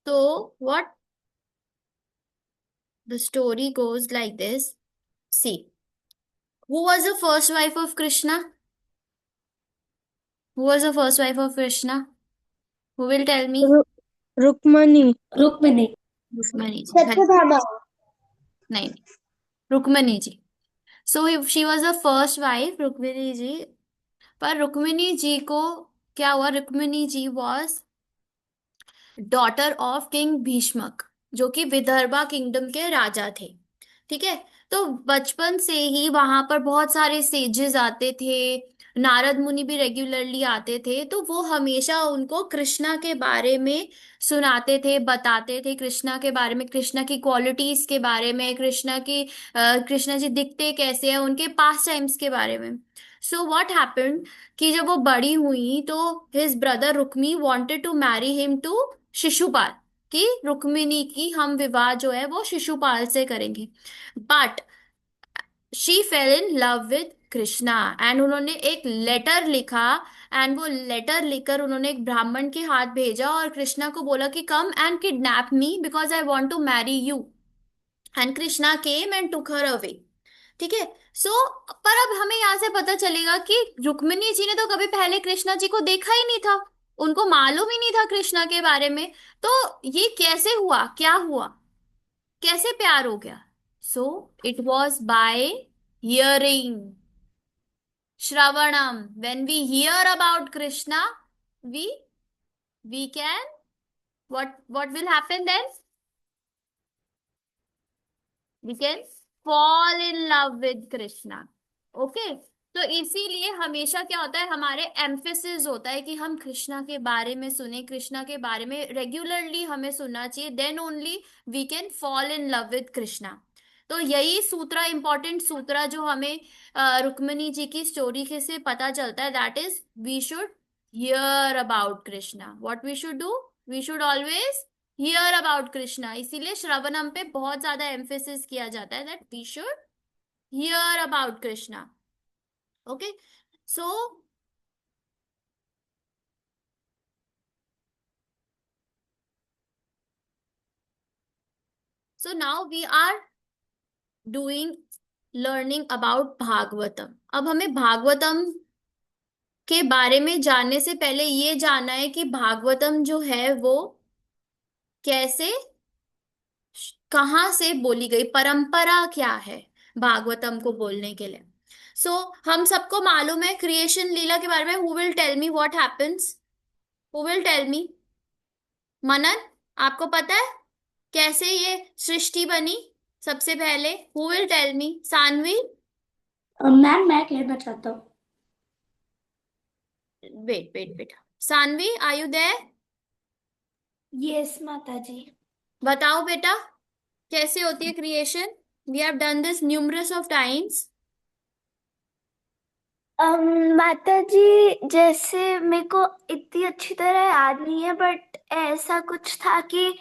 तो what the story goes like this. See, who was the first wife of Krishna? Who was the first wife of Krishna? Who will tell me? रु- रुक्मणी। रुक्मिणी। रुक्मणी जी। सत्यभामा। नहीं, Rukmini ji. So she was the first wife, Rukmini ji. पर रुक्मिणी जी को क्या हुआ? Rukmini ji was daughter of king Bhishmak, जो कि Vidarbha kingdom के राजा थे। ठीक है। तो बचपन से ही वहां पर बहुत सारे सेजेस आते थे, नारद मुनि भी रेगुलरली आते थे, तो वो हमेशा उनको कृष्णा के बारे में सुनाते थे, बताते थे कृष्णा के बारे में, कृष्णा की क्वालिटीज के बारे में, कृष्णा जी दिखते कैसे हैं, उनके पास टाइम्स के बारे में। सो व्हाट हैपेंड कि जब वो बड़ी हुई तो his brother Rukmi wanted to marry him to Shishupal, कि रुक्मिणी की हम विवाह जो है वो शिशुपाल से करेंगे। But she fail in love with Krishna and उन्होंने एक लेटर लिखा। एंड वो लेटर लिखकर उन्होंने एक ब्राह्मण के हाथ भेजा और कृष्णा को बोला कि come and kidnap me because I want to marry you. And Krishna came and took her away. ठीक है। सो पर अब हमें यहाँ से पता चलेगा कि रुक्मिणी जी ने तो कभी पहले कृष्णा जी को देखा ही नहीं था, उनको मालूम ही नहीं था कृष्णा के बारे में। तो ये कैसे हुआ, क्या हुआ, कैसे प्यार हो गया? So it was by hearing, श्रवणम। When we hear about Krishna, we we can, what will happen then? We can fall in love with Krishna. Okay. तो इसीलिए हमेशा क्या होता है, हमारे एम्फेसिस होता है कि हम कृष्णा के बारे में सुने, कृष्णा के बारे में रेगुलरली हमें सुनना चाहिए, then only we can fall in love with Krishna. तो यही सूत्रा, इंपॉर्टेंट सूत्रा जो हमें रुक्मिणी जी की स्टोरी के से पता चलता है, that is we should hear about Krishna. What we should do? We should always hear about Krishna. इसीलिए श्रवणम पे बहुत ज्यादा एम्फेसिस किया जाता है, that we should hear about Krishna. Okay. So so now we are doing learning about Bhagavatam. अब हमें भागवतम के बारे में जानने से पहले ये जानना है कि भागवतम जो है वो कैसे, कहाँ से बोली गई, परंपरा क्या है भागवतम को बोलने के लिए। सो हम सबको मालूम है क्रिएशन लीला के बारे में। Who will tell me what happens? Who will tell me? Manan, आपको पता है कैसे ये सृष्टि बनी सबसे पहले? Who will tell me? Saanvi? Ma'am मैं कहना चाहता हूँ। वेट वेट बेटा, Saanvi are you there? Yes माता जी। बताओ बेटा, कैसे होती है creation? We have done this numerous of times. माता जी, जैसे मेरे को इतनी अच्छी तरह याद नहीं है, बट ऐसा कुछ था कि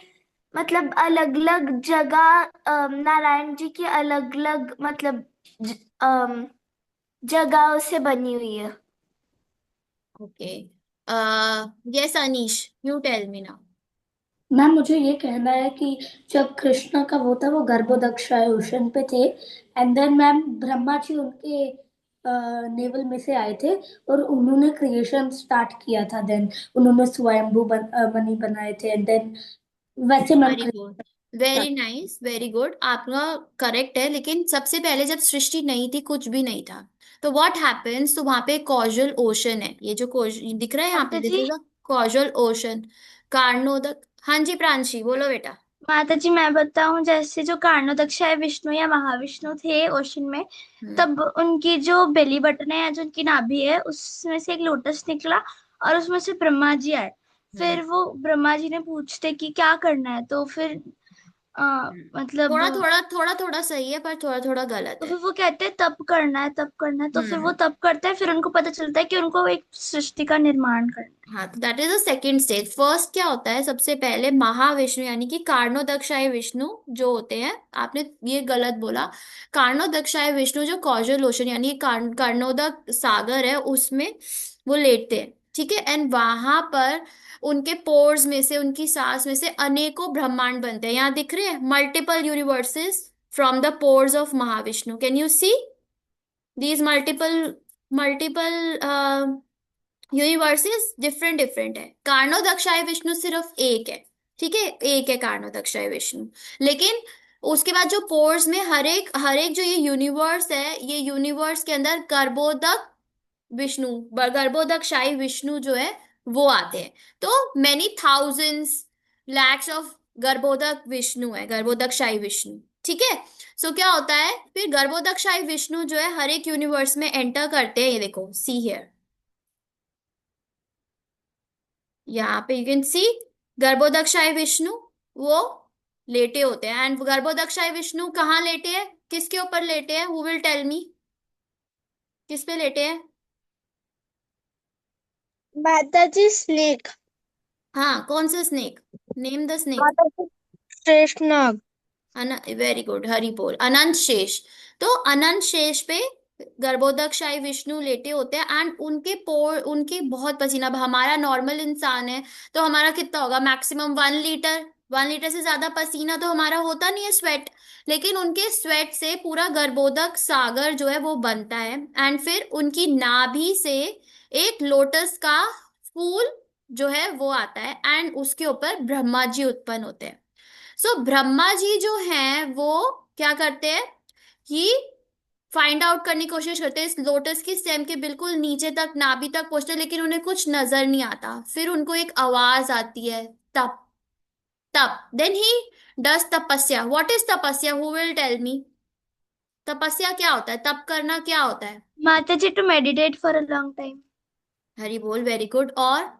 मतलब अलग अलग जगह नारायण जी की अलग अलग मतलब जगहों से बनी हुई है। Okay. Yes Anish, you tell me now. Ma'am मुझे ये कहना है कि जब कृष्णा का वो था वो गर्भोदक्षाय ओशन पे थे, and then ma'am Brahma ji उनके नेवल में से आए थे और उन्होंने क्रिएशन स्टार्ट किया था। देन उन्होंने स्वयंभू मणि बनाए थे, एंड देन वैसे ma'am very good, very nice, very good, आपका करेक्ट है। लेकिन सबसे पहले जब सृष्टि नहीं थी, कुछ भी नहीं था, तो व्हाट हैपेंस, तो वहां पे कॉजल ओशन है, ये जो दिख रहा है यहाँ पे, माता दिस जी, इज अ कॉजल ओशन, कार्णोदक। हाँ जी प्रांशी, बोलो बेटा। माता जी मैं बताऊं, जैसे जो कार्णोदक्षाय विष्णु या महाविष्णु थे ओशन में, हम्म। तब उनकी जो बेली बटन है या जो उनकी नाभि है उसमें से एक लोटस निकला और उसमें से ब्रह्मा जी आए। हम्म। फिर वो ब्रह्मा जी ने पूछते कि क्या करना है, तो फिर मतलब थोड़ा थोड़ा थोड़ा थोड़ा सही है पर थोड़ा थोड़ा गलत तो है। फिर वो कहते हैं तप करना है, तप करना है, तो फिर वो हम्म। तप करते हैं, फिर उनको पता चलता है कि उनको एक सृष्टि का निर्माण करना हाँ, तो that is a second stage. First क्या होता है, सबसे पहले महाविष्णु यानी कि कार्णोदक्षाय विष्णु जो होते हैं, आपने ये गलत बोला। कार्णोदक्षाय विष्णु जो कॉजल ओशन यानी कर्णोदक सागर है उसमें वो लेटते हैं। ठीक है। एंड वहां पर उनके पोर्स में से, उनकी सांस में से अनेकों ब्रह्मांड बनते हैं। यहाँ दिख रहे हैं multiple universes from the pores of Mahavishnu. Can you see these multiple universes? Different different है। कार्णोदक्षाय विष्णु सिर्फ एक है, ठीक है, एक है कार्णोदक्षाय विष्णु। लेकिन उसके बाद जो पोर्स में हर एक जो ये यूनिवर्स है, ये यूनिवर्स के अंदर गर्भोदक विष्णु, गर्भोदकशाही विष्णु जो है वो आते हैं। तो many thousands lakhs of Garbhodak Vishnu है, गर्भोदकशाही विष्णु, ठीक है। सो क्या होता है फिर, गर्भोदकशाही विष्णु जो है हर एक यूनिवर्स में एंटर करते हैं। ये देखो, सी हियर, यहाँ पे यू कैन सी गर्भोदकशाही विष्णु वो लेटे होते हैं। एंड गर्भोदकशाही विष्णु कहाँ लेटे हैं, किसके ऊपर लेटे हैं? हु विल टेल मी, किस पे लेटे हैं? माता जी स्नेक। हाँ, कौन सा स्नेक? Name the snake. माता जी शेष नाग। वेरी गुड, हरि बोल। अनंत शेष। तो अनंत शेष पे गर्भोदकशाही विष्णु लेटे होते हैं। एंड उनके बहुत पसीना, अब हमारा नॉर्मल इंसान है तो हमारा कितना होगा, मैक्सिमम 1 लीटर। 1 लीटर से ज्यादा पसीना तो हमारा होता नहीं है, स्वेट। लेकिन उनके स्वेट से पूरा गर्भोदक सागर जो है वो बनता है। एंड फिर उनकी नाभि से एक लोटस का फूल जो है वो आता है, एंड उसके ऊपर ब्रह्मा जी उत्पन्न होते हैं। सो ब्रह्मा जी जो हैं वो क्या करते हैं कि फाइंड आउट करने की कोशिश करते हैं, इस लोटस की स्टेम के बिल्कुल नीचे तक, नाभि तक पहुंचते हैं, लेकिन उन्हें कुछ नजर नहीं आता। फिर उनको एक आवाज आती है, तप, तप। देन ही डज तपस्या। व्हाट इज तपस्या? Who will tell me? तपस्या क्या होता है? तप करना क्या होता है? माता जी, to meditate for a long time. Hari बोल, वेरी गुड। और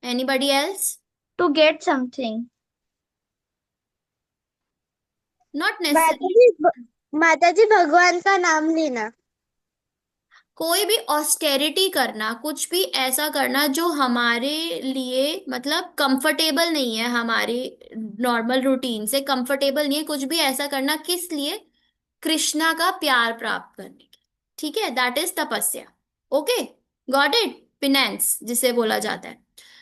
anybody else? To get something. Not माता नेसेसरी। जी माता जी भगवान का नाम लेना। कोई भी ऑस्टेरिटी करना, कुछ भी ऐसा करना जो हमारे लिए मतलब कंफर्टेबल नहीं है, हमारे नॉर्मल रूटीन से कंफर्टेबल नहीं है, कुछ भी ऐसा करना किस लिए? कृष्णा का प्यार प्राप्त करने के, ठीक है, दैट इज तपस्या। Okay, got it? पिनेंस जिसे बोला जाता है।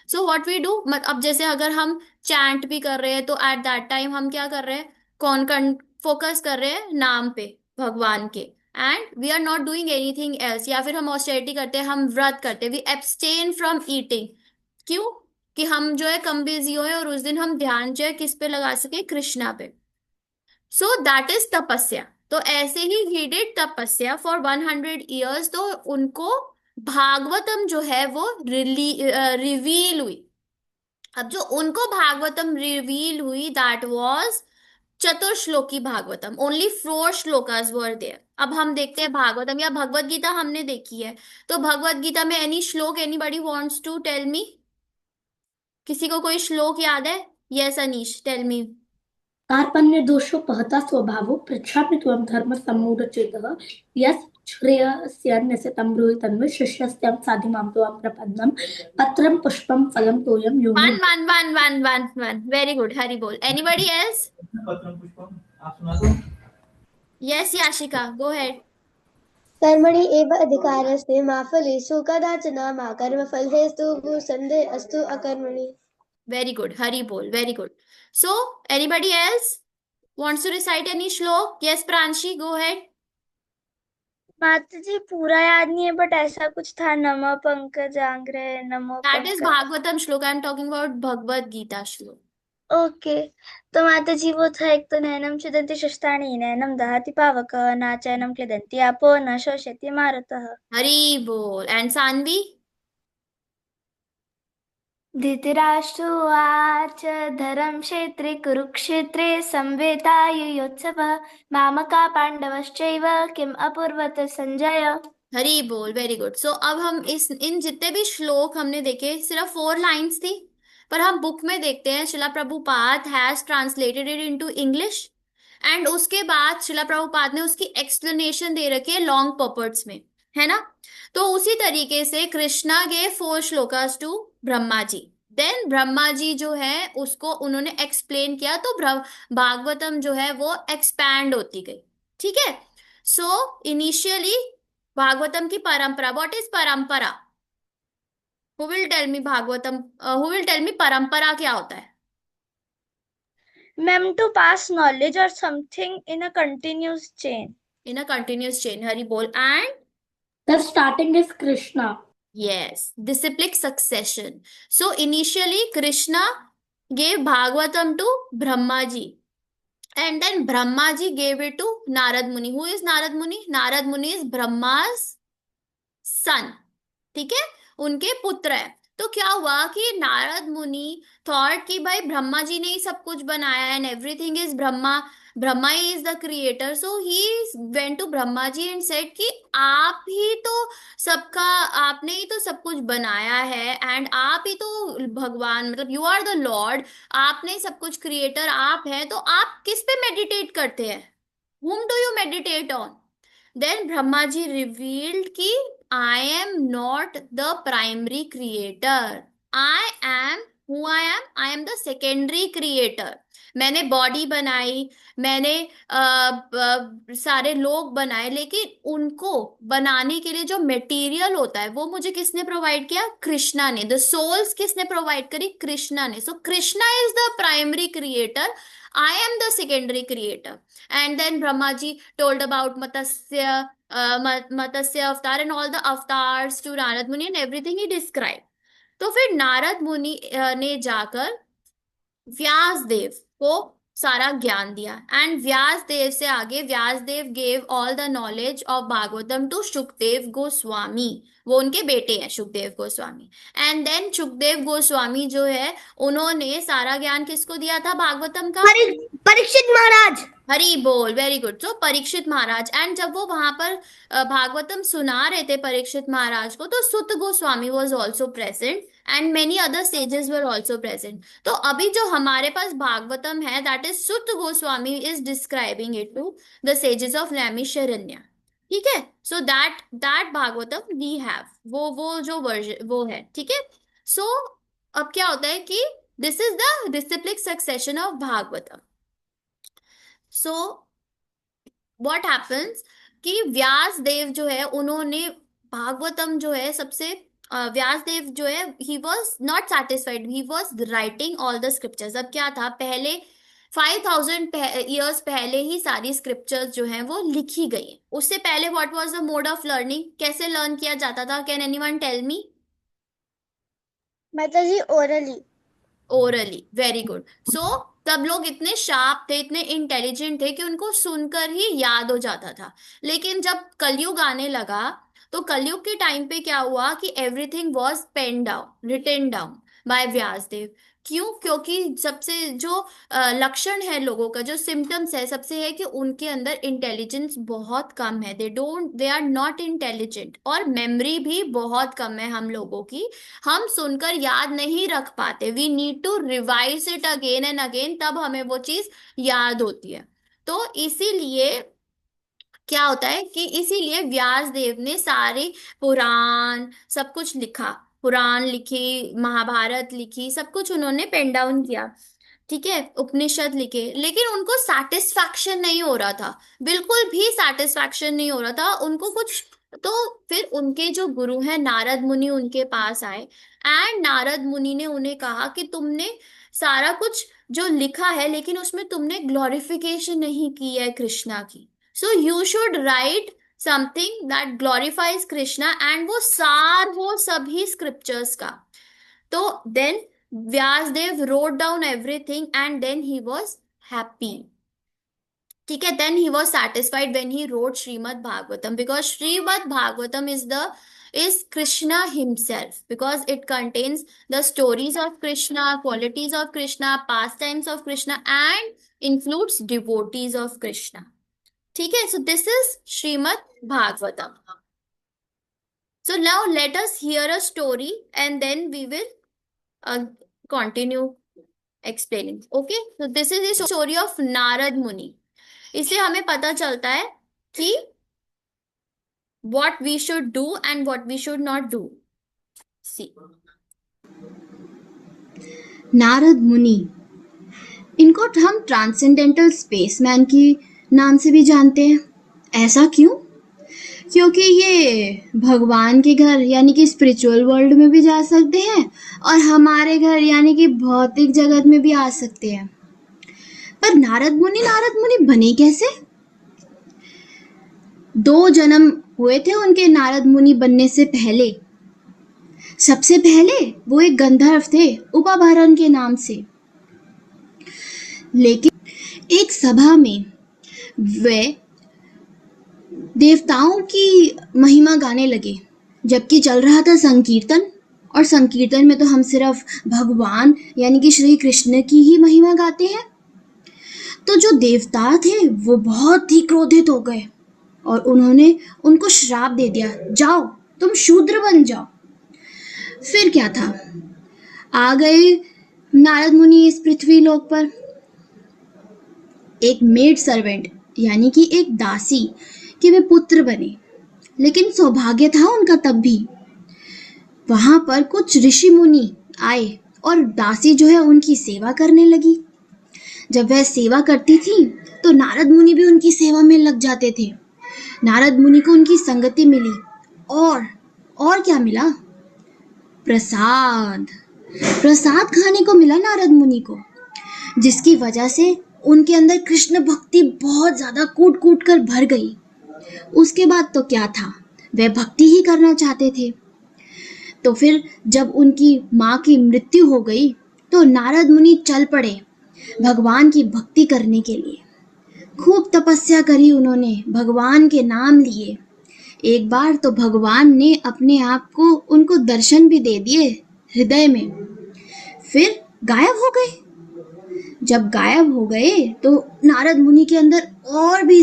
सो व्हाट वी डू, अब जैसे अगर हम चैंट भी कर रहे हैं तो एट दैट टाइम हम क्या कर रहे हैं, कौन फोकस कर रहे हैं नाम पे, भगवान के। And we are not doing anything else. या फिर हम ऑस्टेरिटी करते हैं, हम व्रत करते हैं, वी एब्सटेन फ्रॉम ईटिंग। क्यों? कि हम जो है कम बिजी होए और उस दिन हम ध्यान जो है किस पे लगा सके, कृष्णा पे। सो दैट इज तपस्या। तो ऐसे ही ही डिड तपस्या फॉर 100 years। तो उनको भागवतम जो है वो रिवील हुई। अब जो उनको भागवतम रिवील हुई, that was Chatushloki Bhagavatam. Only 4 shlokas were there. अब हम देखते हैं भागवतम या भगवत गीता हमने देखी है, तो भगवत गीता में any shlok, anybody wants to tell me? किसी को कोई श्लोक याद है? Yes Anish, tell me. कार्पण्यदोषोपहता स्वभावो पृच्छामि त्वं धर्मसम्मूढचेतः यस् श्रेयस्यान्यस्य तं ब्रूहि तन्मे शिष्यस्त्वं साधिमां त्वां प्रपन्नम् पत्रं पुष्पं फलं तोयं यो मे। One one one one one one, very good, Hari बोल। Anybody else? Yes Yashika, go head. कर्मणि एव अधिकारस्ते मा फलेषु कदाचन मा कर्मफलहेतुः संदेह अस्तु अकर्मणि। वेरी गुड, हरि बोल, very good. So anybody else wants to recite any shlok? Yes Pranshi, go ahead. माता जी पूरा याद नहीं है, बट ऐसा कुछ था, नमो पंकजांग्रे नमो That is Pankaj. Bhagavatam shlok. I am talking about Bhagavad Gita shlok. Okay. तो माता जी वो था, एक तो नैनम छिदन्ति शस्त्राणि नैनम दहति पावक न चैनम क्लेदन्ति आपो न शोषयति मारुतः। Hari bol. And Sanvi? धृतराष्ट्रोवाच धरम क्षेत्रे कुरुक्षेत्रे संवेतायुयोत्सवः मामका पांडवश्चैव किम अपूर्वत संजय। हरी बोल, वेरी गुड। सो अब हम इन जितने भी श्लोक हमने देखे, सिर्फ 4 लाइंस थी, पर हम बुक में देखते हैं शिला Prabhupada has translated it into English. And उसके बाद शिला प्रभुपाद ने उसकी एक्सप्लेनेशन दे रखी है लॉन्ग पर्पट्स में, है ना। तो उसी तरीके से Krishna gave 4 shlokas to Brahma ji. Then Brahma ji जो है उसको उन्होंने एक्सप्लेन किया, तो भागवतम जो है वो एक्सपैंड होती गई, ठीक है। सो इनिशियली भागवतम की परंपरा, व्हाट इज परंपरा? Who will tell me Bhagavatam, who will tell me परंपरा क्या होता है? Ma'am, to pass knowledge or something in a continuous chain. In a continuous chain, Hari बोल. And The starting is Krishna. yes, disciplic succession. So initially Krishna gave Bhagavatam to Brahma ji, and then Brahma ji gave it to Narad Muni. Who is Narad Muni? Narad Muni is Brahma's son. ठीक है, उनके पुत्र है. तो क्या हुआ कि नारद मुनि थॉट कि भाई ब्रह्मा जी ने ही सब कुछ बनाया and everything is Brahma, Brahma he is the creator. So he went to Brahma ji and said कि आप ही तो सबका, आपने ही तो सब कुछ बनाया है एंड आप ही तो भगवान, मतलब यू आर द लॉर्ड, आपने सब कुछ क्रिएटर आप हैं, तो आप किस पे मेडिटेट करते हैं? whom do you meditate on? Then Brahma ji revealed कि I am not the primary creator. I am who I am. I am the secondary creator. मैंने बॉडी बनाई, मैंने सारे लोग बनाए, लेकिन उनको बनाने के लिए जो मटेरियल होता है वो मुझे किसने प्रोवाइड किया? कृष्णा ने. द सोल्स किसने प्रोवाइड करी? कृष्णा ने. So Krishna is the primary creator, I am the secondary creator. And then Brahma ji told about Matsya avatar and all the avatars to Narad Muni and everything he described. तो फिर नारद मुनि ने जाकर व्यास देव को सारा ज्ञान दिया एंड व्यास देव से आगे Vyasa Dev gave all the knowledge of Bhagavatam to Sukhdev Goswami. वो उनके बेटे हैं सुखदेव गोस्वामी. एंड देन सुखदेव गोस्वामी जो है उन्होंने सारा ज्ञान किसको दिया था भागवतम का? परीक्षित महाराज. हरी बोल, वेरी गुड. तो परीक्षित महाराज. एंड जब वो वहां पर भागवतम सुना रहे थे परीक्षित महाराज को, तो सुत Goswami was also present and many other sages were also present. तो अभी जो हमारे पास भागवतम है, that is Suta Goswami is describing it to the sages of Naimisharanya. ठीक है, so that Bhagavatam we have, वो जो वर्जन वो है. ठीक है, सो अब क्या होता है कि this is the disciplic succession of Bhagavatam. So what happens कि व्यास देव जो है उन्होंने भागवतम जो है सबसे व्यास देव जो है he was not satisfied, he was writing all the scriptures. अब क्या था, पहले 5000 ईयर्स पहले ही सारी स्क्रिप्चर्स जो हैं वो लिखी गई. उससे पहले what was the mode of learning, कैसे लर्न किया जाता था? Can anyone tell me? माता जी orally. Orally, very good. So तब लोग इतने शार्प थे, इतने इंटेलिजेंट थे कि उनको सुनकर ही याद हो जाता था. लेकिन जब कलयुग आने लगा, तो कलयुग के टाइम पे क्या हुआ कि everything was pen down, written down by Vyasadev. क्यों? क्योंकि सबसे जो लक्षण है लोगों का, जो सिम्टम्स है, सबसे है कि उनके अंदर इंटेलिजेंस बहुत कम है. They are not intelligent. और मेमोरी भी बहुत कम है हम लोगों की, हम सुनकर याद नहीं रख पाते. We need to revise it again and again, तब हमें वो चीज याद होती है. तो इसीलिए क्या होता है कि इसीलिए व्यास देव ने सारे पुराण सब कुछ लिखा, पुराण लिखी, महाभारत लिखी, सब कुछ उन्होंने पेन डाउन किया. ठीक है, उपनिषद लिखे, लेकिन उनको सेटिस्फैक्शन नहीं हो रहा था, बिल्कुल भी सेटिस्फैक्शन नहीं हो रहा था उनको कुछ. तो फिर उनके जो गुरु हैं नारद मुनि उनके पास आए एंड नारद मुनि ने उन्हें कहा कि तुमने सारा कुछ जो लिखा है, लेकिन उसमें तुमने ग्लोरिफिकेशन नहीं की है कृष्णा की. So you should write something that glorifies Krishna. And वो सार वो सभी स्क्रिप्चर्स का. तो then Vyasadev wrote down everything and then he was happy. ठीक है, then he was satisfied when he wrote Srimad Bhagavatam, because Srimad Bhagavatam is Krishna himself, because it contains the stories of Krishna, qualities of Krishna, pastimes of Krishna, and includes devotees of Krishna. ठीक है, so this is Srimad Bhagavatam. So now let us hear a story and then we will continue explaining. Okay, so this is the story of Narad Muni. इससे हमें पता चलता है कि what we should do and what we should not do. See, Narad मुनि, इनको हम transcendental spaceman की नाम से भी जानते हैं. ऐसा क्यों? क्योंकि ये भगवान के घर यानी कि स्पिरिचुअल वर्ल्ड में भी जा सकते हैं और हमारे घर यानी कि भौतिक जगत में भी आ सकते हैं। पर नारद मुनि बने कैसे? 2 जन्म हुए थे उनके नारद मुनि बनने से पहले। सबसे पहले वो एक गंधर्व थे उपाभरण के नाम से, लेकिन एक सभा में वे देवताओं की महिमा गाने लगे, जबकि चल रहा था संकीर्तन, और संकीर्तन में तो हम सिर्फ भगवान यानी कि श्री कृष्ण की ही महिमा गाते हैं। तो जो देवता थे वो बहुत ही क्रोधित हो गए और उन्होंने उनको श्राप दे दिया, जाओ तुम शूद्र बन जाओ। फिर क्या था, आ गए नारद मुनि इस पृथ्वी लोक पर। एक मेड सर्वेंट यानी कि एक दासी के वे पुत्र बने, लेकिन सौभाग्य था उनका तब भी। वहां पर कुछ ऋषि मुनि आए और दासी जो है उनकी सेवा करने लगी। जब वह सेवा करती थी तो नारद मुनि भी उनकी सेवा में लग जाते थे। नारद मुनि को उनकी संगति मिली और क्या मिला? प्रसाद। प्रसाद खाने को मिला नारद मुनि को, जिसकी वजह से उनके अंदर कृष्ण भक्ति बहुत ज्यादा कूट कूट कर भर गई। उसके बाद तो क्या था, वे भक्ति ही करना चाहते थे। तो फिर जब उनकी माँ की मृत्यु हो गई तो नारद मुनि चल पड़े भगवान की भक्ति करने के लिए। खूब तपस्या करी उन्होंने, भगवान के नाम लिए। एक बार तो भगवान ने अपने आप को उनको दर्शन भी दे दिए हृदय में, फिर गायब हो गए। जब गायब हो गए तो नारद मुनि के अंदर और भी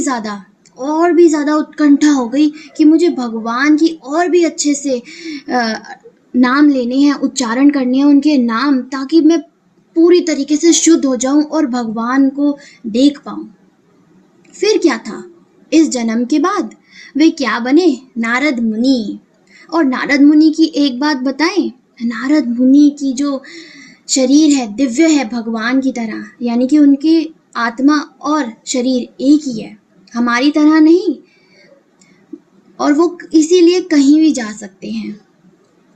ज्यादा उत्कंठा हो गई कि मुझे भगवान की और भी अच्छे से नाम लेने हैं, उच्चारण करने हैं उनके नाम, ताकि मैं पूरी तरीके से शुद्ध हो जाऊं और भगवान को देख पाऊं। फिर क्या था, इस जन्म के बाद वे क्या बने? नारद मुनि। और नारद मुनि की एक बात बताएं, नारद मुनि की जो शरीर है दिव्य है भगवान की तरह, यानी कि उनकी आत्मा और शरीर एक ही है, हमारी तरह नहीं, और वो इसीलिए कहीं भी जा सकते हैं।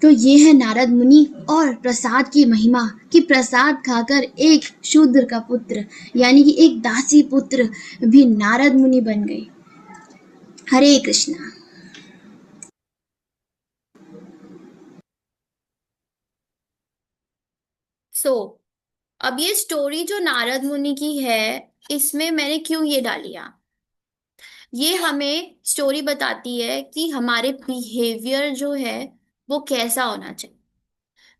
तो ये है नारद मुनि और प्रसाद की महिमा कि प्रसाद खाकर एक शूद्र का पुत्र यानी कि एक दासी पुत्र भी नारद मुनि बन गए। हरे कृष्णा। अब ये स्टोरी जो नारद मुनि की है, इसमें मैंने क्यों ये डालिया, ये हमें स्टोरी बताती है कि हमारे बिहेवियर जो है वो कैसा होना चाहिए।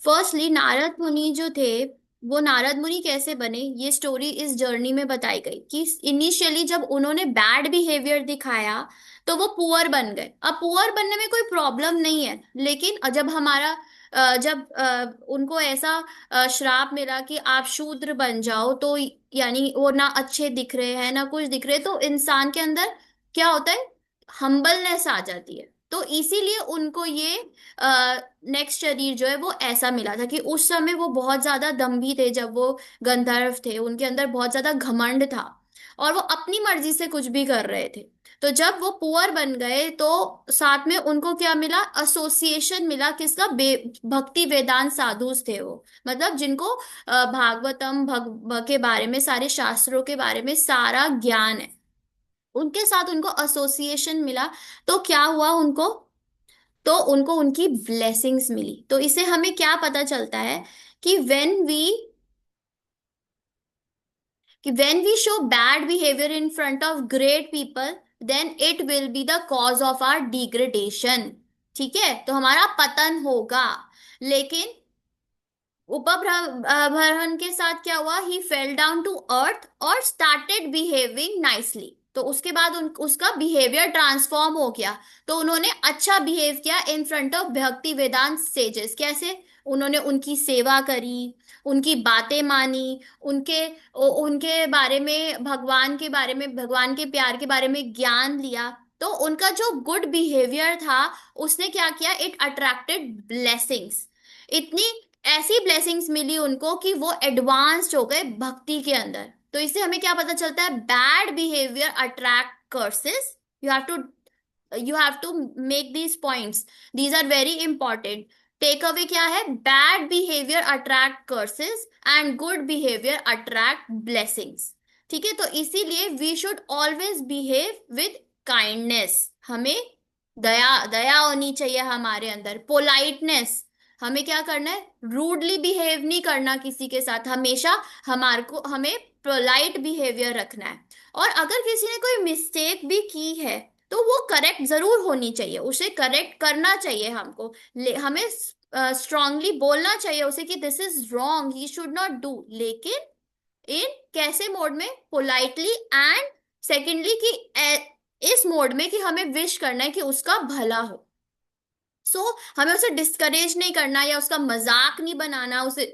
फर्स्टली नारद मुनि जो थे, वो नारद मुनि कैसे बने, ये स्टोरी इस जर्नी में बताई गई कि इनिशियली जब उन्होंने बैड बिहेवियर दिखाया तो वो पुअर बन गए। अब पुअर बनने में कोई प्रॉब्लम नहीं है, लेकिन जब हमारा जब उनको ऐसा श्राप मिला कि आप शूद्र बन जाओ, तो यानी वो ना अच्छे दिख रहे हैं ना कुछ दिख रहे, तो इंसान के अंदर क्या होता है, हम्बलनेस आ जाती है। तो इसीलिए उनको ये नेक्स्ट शरीर जो है वो ऐसा मिला था कि उस समय वो बहुत ज्यादा दम्भी थे। जब वो गंधर्व थे उनके अंदर बहुत ज्यादा घमंड था और वो अपनी मर्जी से कुछ भी कर रहे थे। तो जब वो पुअर बन गए तो साथ में उनको क्या मिला, एसोसिएशन मिला, किसका, भक्ति वेदांत साधुस थे वो, मतलब जिनको भागवतम के बारे में, सारे शास्त्रों के बारे में सारा ज्ञान है, उनके साथ उनको एसोसिएशन मिला। तो क्या हुआ उनको, तो उनको उनकी ब्लेसिंग्स मिली। तो इसे हमें क्या पता चलता है कि when we show bad behavior in front of great people, then it will be the cause of our degradation। ठीक है, तो हमारा पतन होगा। लेकिन उपभ्रमण के साथ क्या हुआ, ही फेल डाउन टू अर्थ और स्टार्टेड बिहेविंग नाइसली। तो उसके बाद उसका बिहेवियर ट्रांसफॉर्म हो गया। तो उन्होंने अच्छा बिहेव किया इन फ्रंट ऑफ भक्ति वेदांत सेजेस। कैसे? उन्होंने उनकी सेवा करी, उनकी बातें मानी, उनके उनके बारे में, भगवान के बारे में, भगवान के प्यार के बारे में ज्ञान लिया। तो उनका जो गुड बिहेवियर था उसने क्या किया, इट अट्रैक्टेड ब्लेसिंग्स। इतनी ऐसी ब्लेसिंग्स मिली उनको कि वो एडवांस्ड हो गए भक्ति के अंदर। तो इससे हमें क्या पता चलता है, bad behaviour attract curses. You have to you have to make these points, these are very important. Take away क्या है? Bad behaviour attract curses and good behaviour attract blessings. ठीक है, तो इसीलिए we should always behave with kindness. हमें दया दया होनी चाहिए हमारे अंदर, पोलाइटनेस। हमें क्या करना है? रूडली बिहेव नहीं करना किसी के साथ, हमेशा हमारे को हमें पोलाइट बिहेवियर रखना है। और अगर किसी ने कोई मिस्टेक भी की है तो वो करेक्ट जरूर होनी चाहिए, उसे करेक्ट करना चाहिए हमको। हमें स्ट्रांगली बोलना चाहिए उसे कि this is wrong, he should not do. लेकिन इन कैसे मोड में? पोलाइटली, एंड सेकेंडली कि इस मोड में कि हमें विश करना है कि उसका भला हो। सो हमें उसे डिस्करेज नहीं करना, या उसका मजाक नहीं बनाना, उसे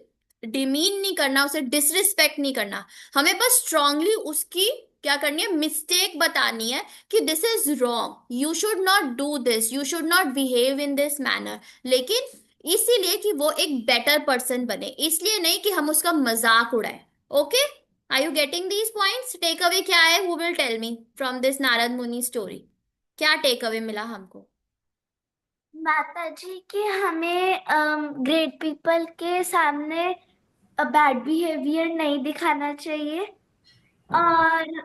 डिमीन नहीं करना, उसे डिसरिस्पेक्ट नहीं करना। हमें बस स्ट्रांगली उसकी क्या करनी है? मिस्टेक बतानी है कि this is wrong, you should not do this, you should not behave in this manner. लेकिन इसीलिए कि वो एक बेटर पर्सन बने, इसलिए नहीं कि हम उसका मजाक उड़ाए। Okay, are you getting these points? Take away क्या है? Who will tell me from this Narad Muni story? क्या टेक अवे मिला हमको? माता जी कि हमें ग्रेट पीपल के सामने बैड बिहेवियर नहीं दिखाना चाहिए, और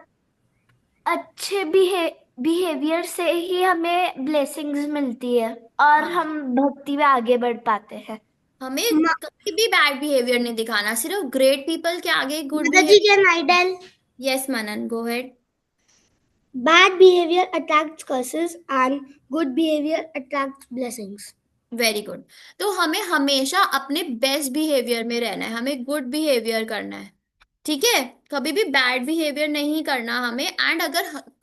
अच्छे बिहेवियर से ही हमें ब्लेसिंग्स मिलती है और हाँ, हम भक्ति में आगे बढ़ पाते हैं। हमें कभी भी बैड बिहेवियर नहीं दिखाना, सिर्फ ग्रेट पीपल के आगे गुड माता जी behaviour. Can I tell? Yes Manan, go head. Bad behavior attracts curses and good behavior attracts blessings. Very good. तो हमें हमेशा अपने बेस्ट बिहेवियर में रहना है, हमें गुड बिहेवियर करना है। ठीक है, कभी भी बैड बिहेवियर नहीं करना हमें। एंड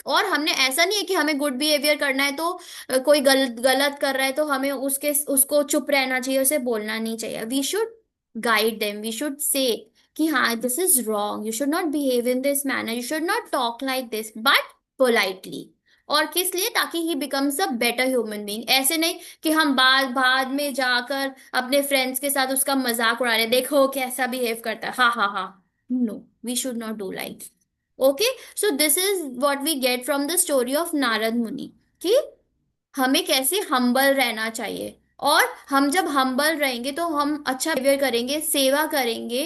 और हमने ऐसा नहीं है कि हमें गुड बिहेवियर करना है तो कोई गलत गलत कर रहा है तो हमें उसको चुप रहना चाहिए, उसे बोलना नहीं चाहिए। We should guide them, we should say कि हाँ this is wrong, you should not behave in this manner, you should not talk like this, but politely. और किस लिए? ताकि he becomes a better human being. ऐसे नहीं कि हम बाद बाद में जाकर अपने फ्रेंड्स के साथ उसका मजाक उड़ा रहे, देखो कैसा बिहेव करता है, हाँ हाँ हाँ। No, we should not do like. Okay, so this is what we get from the story of Narad Muni कि हमें कैसे हम्बल रहना चाहिए। और हम जब हम्बल रहेंगे तो हम अच्छा बिहेवियर करेंगे, सेवा करेंगे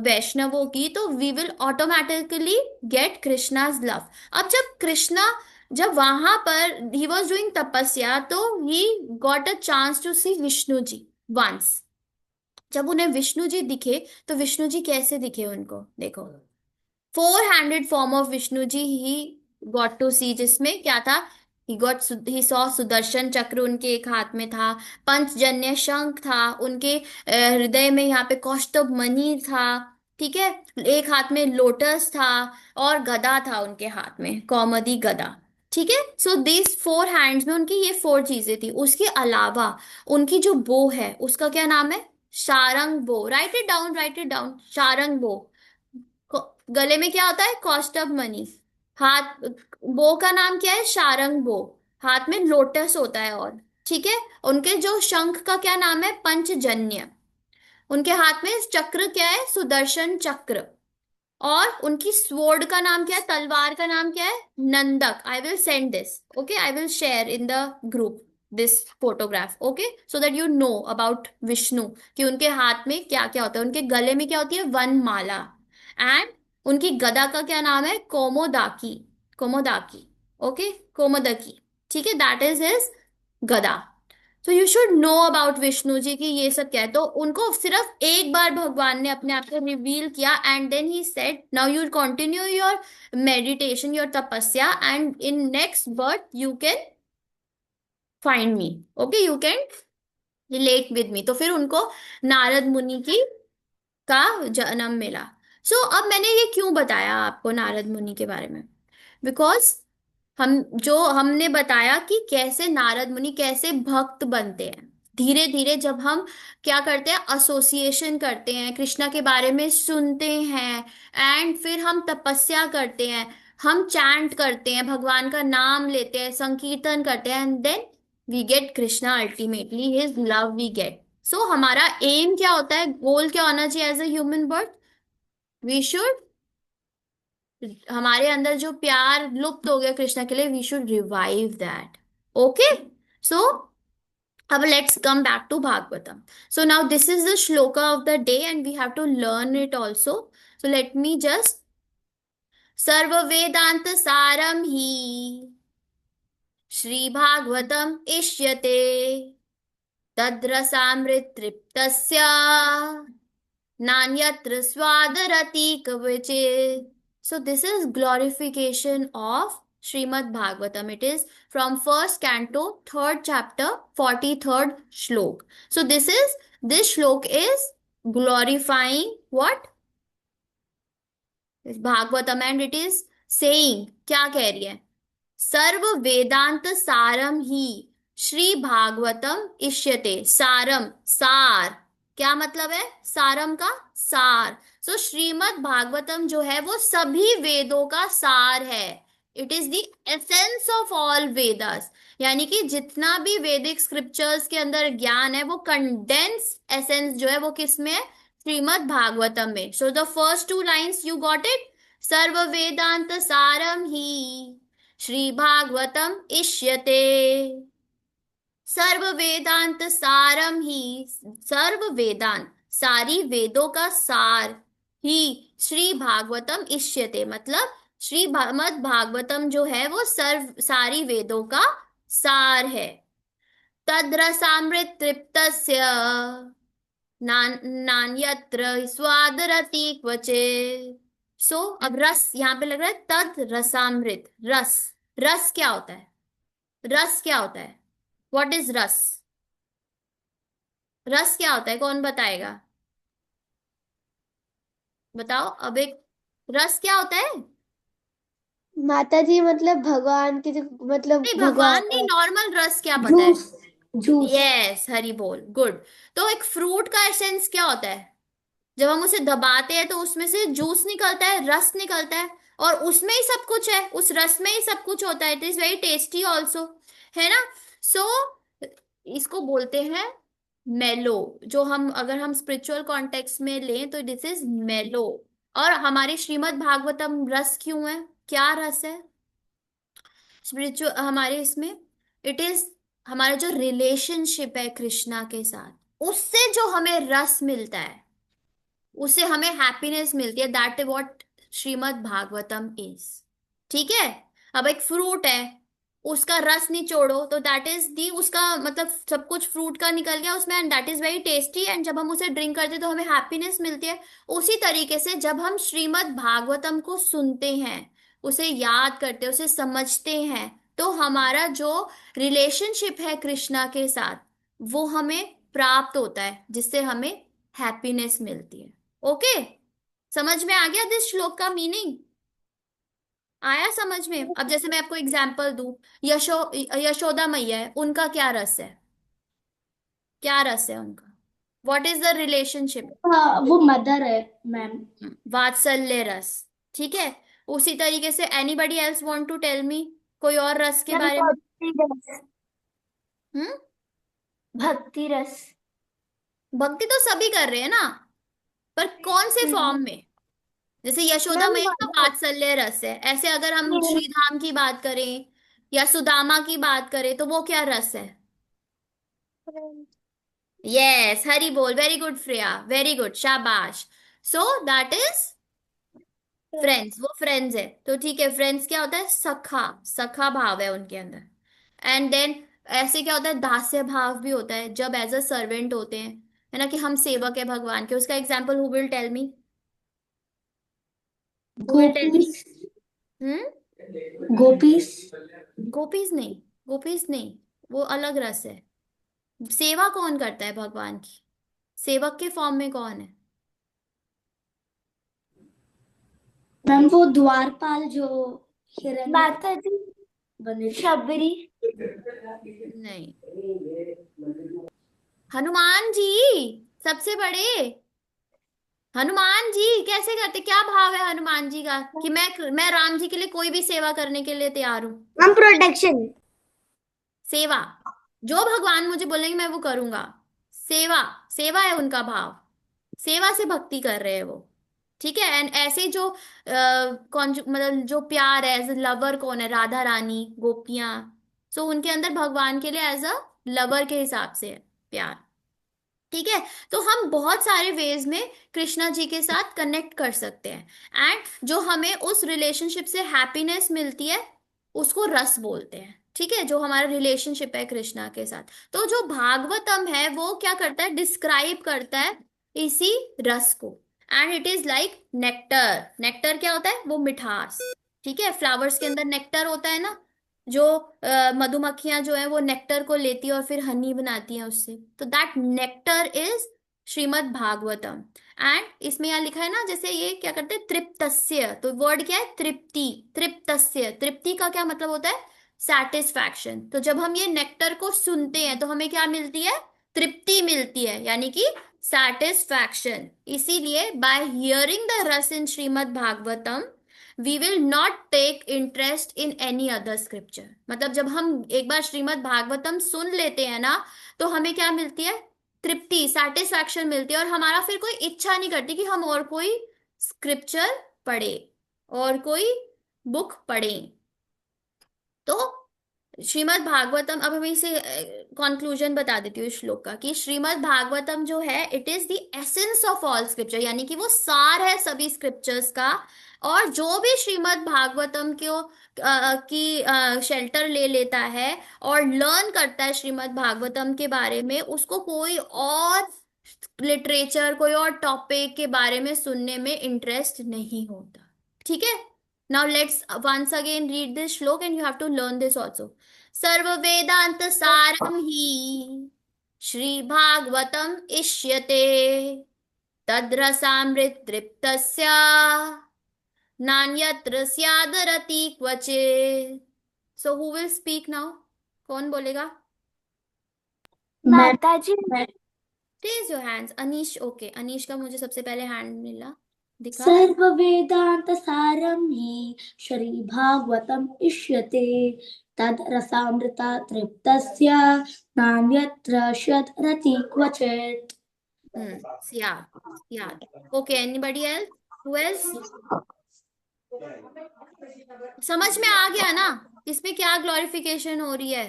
वैष्णवों की, तो we will automatically get Krishna's love. अब जब वहां पर ही वॉज डूइंग तपस्या तो he got a chance to see Vishnu ji once. जब उन्हें विष्णु जी दिखे तो विष्णु जी कैसे दिखे उनको? देखो, 4 handed form of Vishnu ji he got to see, जिसमें क्या था? ही सॉ सुदर्शन चक्र उनके एक हाथ में था, पंचजन्य शंख था उनके हृदय में, यहाँ पे कौस्तुभ मणि था। ठीक है, एक हाथ में लोटस था, और गदा था उनके हाथ में, कौमुदी गदा। ठीक है, सो दिस 4 हैंड्स में उनकी ये 4 चीजें थी। उसके अलावा उनकी जो बो है उसका क्या नाम है? Sharang bow. Write it down, write it down, Sharang bow. गले में क्या होता है? कौस्तुभ मणि। हाथ, बो का नाम क्या है? शारंग बो। हाथ में लोटस होता है। और ठीक है, उनके जो शंख का क्या नाम है? पंचजन्य। उनके हाथ में चक्र क्या है? सुदर्शन चक्र। और उनकी स्वॉर्ड का नाम क्या है? तलवार का नाम क्या है? Nandak. I will send this, okay, I will share in the group this photograph, okay, so that you know about Vishnu कि उनके हाथ में क्या क्या होता है। उनके गले में क्या होती है? One Mala. एंड उनकी गदा का क्या नाम है? कोमोदाकी। कोमोदाकी, ओके, कोमोदकी। ठीक है, दैट इज हिज गदा। तो you should know about Vishnu ji की ये सब क्या है। तो उनको सिर्फ एक बार भगवान ने अपने आप को रिवील किया, and then he said now you continue your meditation, your tapasya, and in next birth you can find me, okay, you can relate with me. तो फिर उनको नारद मुनि की का जन्म मिला। अब मैंने ये क्यों बताया आपको नारद मुनि के बारे में? बिकॉज हमने बताया कि कैसे नारद मुनि कैसे भक्त बनते हैं। धीरे धीरे जब हम क्या करते हैं? एसोसिएशन करते हैं, कृष्णा के बारे में सुनते हैं, एंड फिर हम तपस्या करते हैं, हम चैंट करते हैं, भगवान का नाम लेते हैं, संकीर्तन करते हैं, and then we get Krishna. Ultimately his love we get. हमारा एम क्या होता है? गोल क्या होना चाहिए as a human birth? We should, हमारे अंदर जो प्यार लुप्त हो गया कृष्णा के लिए, we should revive that. Okay, so let's come back to Bhagavatam. So now this is the shloka of the day and we have to learn it also. So let me just सर्व वेदांत सारम ही श्री भागवतम इष्यते तद्रसामृत तृप्तस्य नान्यत्र स्वादरति कवचित्. So this is glorification of Srimad Bhagavatam. It is from first canto, third chapter, 43rd shlok. So this shlok is glorifying what? Bhagavatam, and it is saying, क्या कह रही है? सर्व वेदांत सारम ही श्री भागवतम इष्यते. सारम, सार. क्या मतलब है सारम का? सार. सो श्रीमद् भागवतम जो है वो सभी वेदों का सार है. It is the essence of all Vedas. यानी कि जितना भी वैदिक स्क्रिप्चर्स के अंदर ज्ञान है वो कंडेंस एसेंस जो है वो किस में है? श्रीमद् भागवतम में. So the first two lines you got it. सर्व वेदांत सारम ही श्री भागवतम इष्यते. सर्व वेदांत सारम ही, सर्व वेदांत सारी वेदों का सार ही श्री भागवतम इष्यते मतलब श्रीमद् भागवतम जो है वो सारी वेदों का सार है. तद्रसामृत तृप्तस्य नान्यत्र स्वादरति क्वचित्. सो अब रस यहाँ पे लग रहा है तद रसामृत. रस, रस क्या होता है? रस क्या होता है? व्हाट इज रस? रस क्या होता है? कौन बताएगा? बताओ. अब एक रस क्या होता है? माता जी मतलब भगवान की जो मतलब नहीं, भगवान नहीं, नॉर्मल रस क्या पता है? Juice, juice. यस, हरी बोल, गुड. तो एक फ्रूट का एसेंस क्या होता है? जब हम उसे दबाते हैं तो उसमें से जूस निकलता है, रस निकलता है, और उसमें ही सब कुछ है, उस रस में ही सब कुछ होता है. It is very tasty also, है ना? सो इसको बोलते हैं मेलो. जो हम अगर हम स्पिरिचुअल कॉन्टेक्स्ट में लें तो दिस इज मेलो. और हमारे श्रीमद् भागवतम रस क्यों है? क्या रस है स्पिरिचुअल हमारे इसमें? इट इज हमारा जो रिलेशनशिप है कृष्णा के साथ, उससे जो हमें रस मिलता है, उससे हमें हैप्पीनेस मिलती है. That is what Shrimad Bhagavatam is. ठीक है. अब एक फ्रूट है, उसका रस निचोड़ो तो दैट इज दी, उसका मतलब सब कुछ फ्रूट का निकल गया उसमें, and that is very tasty. And जब हम उसे ड्रिंक करते हैं तो हमें हैप्पीनेस मिलती है. उसी तरीके से जब हम श्रीमद् भागवतम को सुनते हैं, उसे याद करते हैं, उसे समझते हैं, तो हमारा जो रिलेशनशिप है कृष्णा के साथ वो हमें प्राप्त होता है, जिससे हमें हैप्पीनेस मिलती है. ओके, समझ में आ गया दिस श्लोक का मीनिंग? आया समझ में? अब जैसे मैं आपको एग्जाम्पल दूं, यशोदा मैया है, उनका क्या रस है? क्या रस है उनका? What is the relationship? वो मदर है मैम. वात्सल्य रस. ठीक है. उसी तरीके से anybody else want to tell me कोई और रस के बारे में? भक्ति रस. हम्म. भक्ति रस. भक्ति तो सभी कर रहे हैं ना, पर कौन से फॉर्म में? जैसे यशोदा मैया का वात्सल्य रस है, ऐसे अगर हम श्रीधाम की बात करें या सुदामा की बात करें तो वो क्या रस है? यस, हरी बोल, very good Shreya, very good, शाबाश. So that is friends. वो फ्रेंड्स है. तो ठीक है, फ्रेंड्स क्या होता है? सखा, सखा भाव है उनके अंदर. एंड देन ऐसे क्या होता है? दास्य भाव भी होता है, जब एज अ सर्वेंट होते हैं, है ना, कि हम सेवक है भगवान के. उसका example who will tell me? Who will tell me? Gopis. Hmm. Gopis. Gopis नहीं, गोपीज नहीं, वो अलग रस है. सेवा कौन करता है भगवान की? सेवक के फॉर्म में कौन है? मैम वो द्वारपाल जो हिरण्य माता जी बने. शबरी. नहीं, हनुमान जी सबसे बड़े. हनुमान जी कैसे करते? क्या भाव है हनुमान जी का कि मैं राम जी के लिए कोई भी सेवा करने के लिए तैयार हूं. हम प्रोटेक्शन. सेवा, जो भगवान मुझे बोलेंगे मैं वो करूंगा. सेवा, सेवा है उनका भाव. सेवा से भक्ति कर रहे हैं वो. ठीक है. एंड ऐसे जो कौन मतलब जो प्यार है, एज लवर कौन है? राधा रानी, गोपियां, सो उनके अंदर भगवान के लिए एज अ लवर के हिसाब से है प्यार। ठीक है, तो हम बहुत सारे वेज में कृष्णा जी के साथ कनेक्ट कर सकते हैं, एंड जो हमें उस रिलेशनशिप से हैप्पीनेस मिलती है उसको रस बोलते हैं। ठीक है, जो हमारा रिलेशनशिप है कृष्णा के साथ, तो जो भागवतम है वो क्या करता है, डिस्क्राइब करता है इसी रस को। And it is like nectar. Nectar क्या होता है, वो मिठास। ठीक है, फ्लावर्स के अंदर नेक्टर होता है ना, जो मधुमक्खियां जो है वो नेक्टर को लेती है और फिर हनी बनाती हैं उससे, तो that nectar is Shrimad Bhagavatam. And इसमें यहाँ लिखा है ना, जैसे ये क्या करते हैं, तृप्तस्य, तो वर्ड क्या है, तृप्ति। तृप्तस्य, तृप्ति का क्या मतलब होता है, सेटिस्फैक्शन। तो जब हम ये नेक्टर को सुनते हैं तो हमें क्या मिलती है, तृप्ति मिलती है, यानी कि सेटिस्फैक्शन। इसीलिए bye hearing the ras in Shrimad Bhagavatam we will not take interest in any other scripture. मतलब जब हम एक बार श्रीमद् भागवतम सुन लेते हैं ना, तो हमें क्या मिलती है, तृप्ति, सेटिस्फैक्शन मिलती है, और हमारा फिर कोई इच्छा नहीं करती कि हम और कोई स्क्रिप्चर पढ़े और कोई बुक पढ़े। तो श्रीमद् भागवतम, अब हमें इसे कंक्लूजन बता देती हूँ इस श्लोक का, कि श्रीमद् भागवतम जो है it is the essence of all scripture, यानी कि वो सार है सभी स्क्रिप्चर्स का। और जो भी श्रीमद् भागवतम को की शेल्टर ले लेता है और लर्न करता है श्रीमद् भागवतम के बारे में, उसको कोई और लिटरेचर, कोई और टॉपिक के बारे में सुनने में इंटरेस्ट नहीं होता। ठीक है, now let's once again read this shlok and you have to learn this also. सर्व वेदांत सारम ही श्री भागवतम इष्यते तद्रसामृत तृप्तस्य नान्यत्र स्यादरति क्वचित्। So who will speak now, कौन बोलेगा? मैं माताजी। Raise your hands. Anish, okay, Anish का मुझे सबसे पहले हैंड मिला, दिखा। सर्व वेदांत सारम ही श्री भागवतम इष्यते तद रसामृता तृप्तस्य नान्यत्र शतरति क्वचित्। सियाद, सियाद। Okay, anybody else, who else? समझ में आ गया ना इसमें क्या ग्लोरिफिकेशन हो रही है,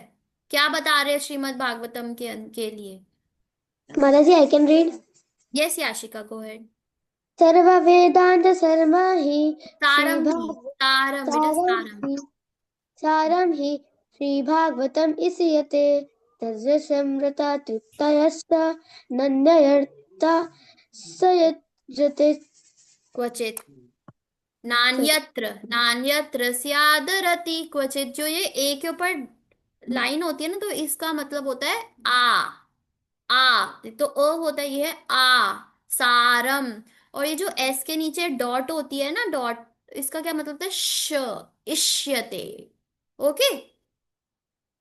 क्या बता रहे हैं श्रीमद् भागवतम के लिए? माताजी I can read. Yes Yashika, go ahead. सर्व वेदांत शर्मा ही श्री सारम ही, सारम बेटा, सारम सारम। ही सारम ही श्री भागवतम इष्यते तद्रसमृता तृप्तयश्च नन्यर्ता सयुज्यते क्वचित नान्यत्र, नान्यत्र स्यादरति क्वचित। जो ये ए के ऊपर लाइन होती है ना, तो इसका मतलब होता है आ। तो अ होता है, ये है आ, सारम। और ये जो एस के नीचे डॉट होती है ना, डॉट, इसका क्या मतलब होता है, श, इष्यते। Okay,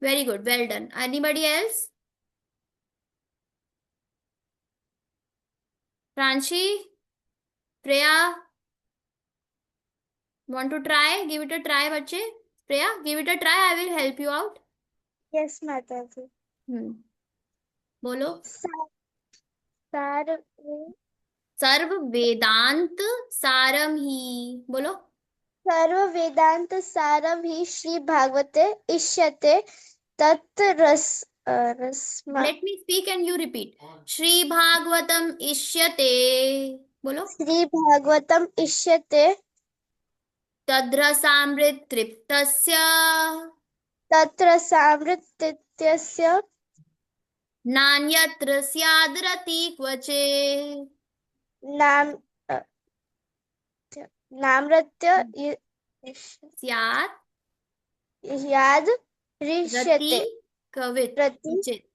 very good, well done. Anybody else? Pranshi, Priya, want to try? Give it a try, बच्चे। प्रिया, give it a try, I will help you out. Yes माताजी। बोलो। सार सर्व वेदांत सारम ही, बोलो। सर्व वेदांत सारम ही श्री भागवते इष्यते तत् रसमा let me speak and you repeat. श्री भागवतम इष्यते, बोलो। श्री भागवतम इष्यते तद्रसामृत तृप्तस्य तत्र सामृत्यस्य नान्यत्र स्यादरति क्वचित्। नाम नामृत्य स्यात् याद रति ऋष्यते कवित् प्रति क्वचित्,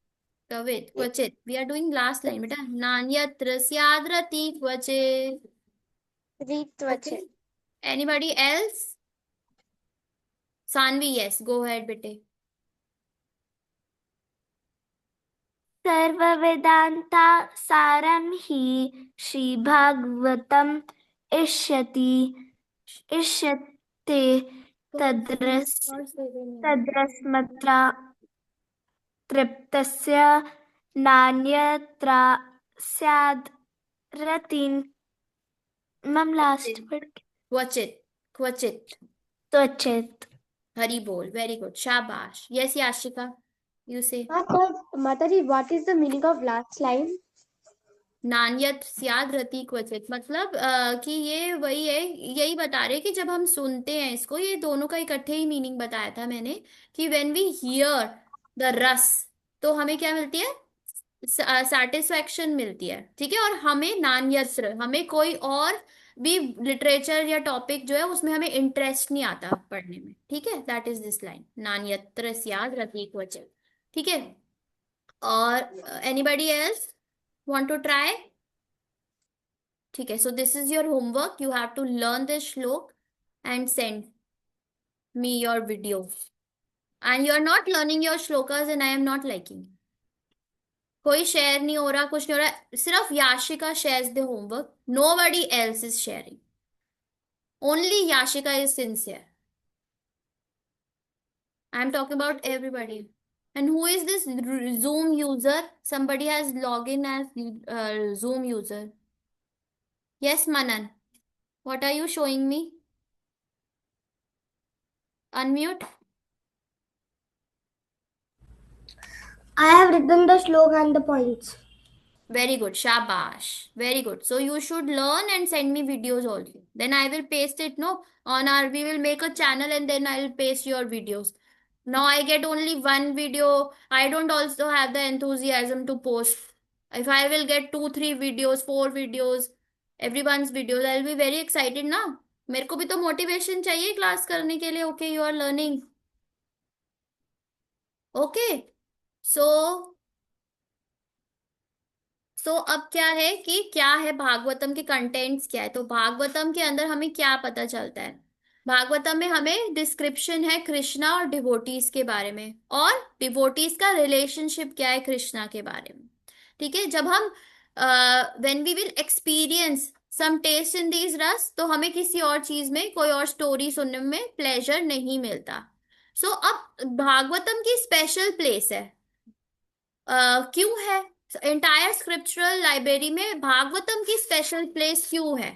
कवित् क्वचित्। We are doing last line बेटा, नान्यत्र स्यादरति क्वचित्। ऋत्वचे। Okay. Anybody else? Sanvi, yes, go ahead बेटे। सर्व वेदांता सारम ही श्री भागवतम इष्यति इष्यते तद्रसमत्रा तृप्तस्य नान्यत्र स्याद् रतिं। मैम लास्ट वर्ड क्वचित्, क्वचित्। त्वचेत। हरी बोल, वेरी गुड, शाबाश। यस याशिका, यू से। Mataji, what is the meaning of last line? नान्यत स्याद् रति क्वचित, मतलब कि ये वही है, यही बता रहे कि जब हम सुनते हैं इसको, ये दोनों का इकट्ठे ही मीनिंग बताया था मैंने, कि व्हेन वी हियर द रस, तो हमें क्या मिलती है, सेटिस्फैक्शन मिलती है, ठीक है। और हमें नान्यत्र, हमें कोई और भी लिटरेचर या टॉपिक जो है उसमें हमें इंटरेस्ट नहीं आता पढ़ने में, ठीक है। दैट इज दिस लाइन, नान्यत्र स्याद् रति क्वचित, ठीक है। और anybody else want to try? ठीक है, so this is your homework, you have to learn this shlok and send me your video, and you are not learning your shlokas and I am not liking. कोई share नहीं हो रहा, कुछ नहीं हो रहा, सिर्फ Yashika shares the homework, nobody else is sharing, only Yashika is sincere. I am talking about everybody. And who is this Zoom user? Somebody has logged in as Zoom user. Yes, Manan. What are you showing me? Unmute. I have written the shloka and the points. Very good, shabash. Very good. So you should learn and send me videos also. Then I will paste it, no, on our, we will make a channel and then I will paste your videos. Now I get only one video. I don't also have the enthusiasm to post. If I will get 2, 3 videos, 4 videos, everyone's videos, I'll be very excited ना। मेरे को भी तो motivation चाहिए class करने के लिए। Okay, you are learning. Okay. So अब क्या है कि क्या है भागवतम के कंटेंट्स, क्या है, तो भागवतम के अंदर हमें क्या पता चलता है। भागवतम में हमें डिस्क्रिप्शन है कृष्णा और डिवोटीज के बारे में, और डिवोटीज का रिलेशनशिप क्या है कृष्णा के बारे में, ठीक है। जब हम when we will experience some taste in these रस, तो हमें किसी और चीज में, कोई और स्टोरी सुनने में प्लेजर नहीं मिलता। अब भागवतम की स्पेशल प्लेस है, क्यों है, एंटायर स्क्रिप्चरल लाइब्रेरी में भागवतम की स्पेशल प्लेस क्यों है?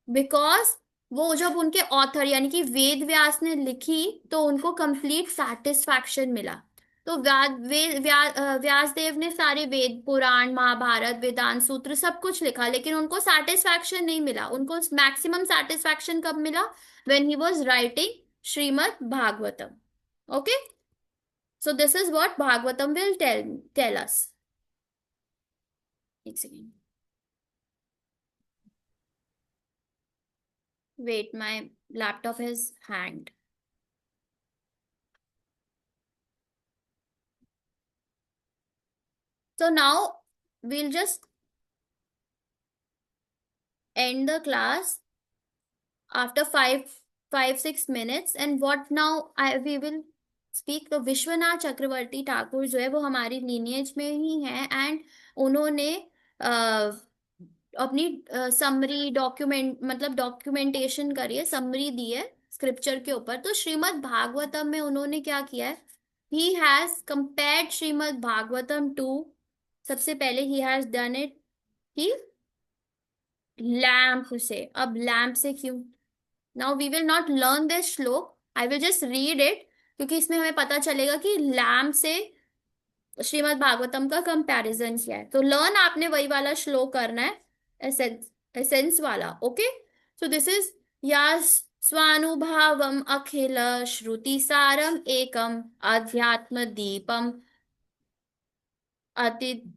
बिकॉज वो जब उनके ऑथर यानी कि वेद व्यास ने लिखी, तो उनको कंप्लीट सेटिस्फैक्शन मिला। तो व्यास देव ने सारे वेद पुराण महाभारत वेदांत सूत्र सब कुछ लिखा, लेकिन उनको सेटिस्फैक्शन नहीं मिला। उनको मैक्सिमम सेटिस्फैक्शन कब मिला? When he was writing Shrimad Bhagavatam. Okay, so this is what Bhagavatam will tell us. एक second, wait, my laptop has hanged. So now we'll just end the class after 5-6 minutes, and what now we will speak, तो विश्वनाथ चक्रवर्ती ठाकुर जो है वो हमारी lineage में ही है, and उन्होंने अपनी समरी डॉक्यूमेंट, मतलब डॉक्यूमेंटेशन करी है, समरी दी है स्क्रिप्चर के ऊपर। तो श्रीमद् भागवतम में उन्होंने क्या किया है, he has compared Shrimad Bhagavatam to, सबसे पहले ही हैज डन इट कि लैम्प से। अब लैम्प से क्यों? Now we will not learn this shlok, I will just read it, क्योंकि इसमें हमें पता चलेगा कि लैम्प से श्रीमद् भागवतम का कंपैरिजन क्या है। तो लर्न आपने वही वाला श्लोक करना है, एसेंस वाला। ओके, सो दिस इज या स्वानुभावम अखिल श्रुति सारम एकम अध्यात्म दीपम अतिदृष्टातम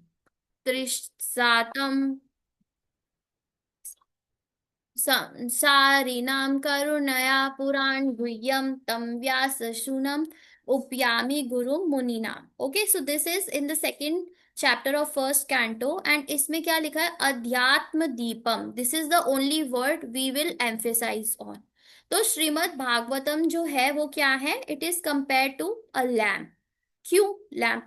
संसारिणां करुणया पुराण गुह्यम तम व्यास शूनम उपयामी गुरु मुनिना। Okay, so this is in the second chapter of first canto, and इसमें क्या लिखा है, अध्यात्म दीपम, this is the only word we will emphasise on. तो श्रीमद् भागवतम जो है वो क्या है, it is compare to a lamp. क्यों लैम्प?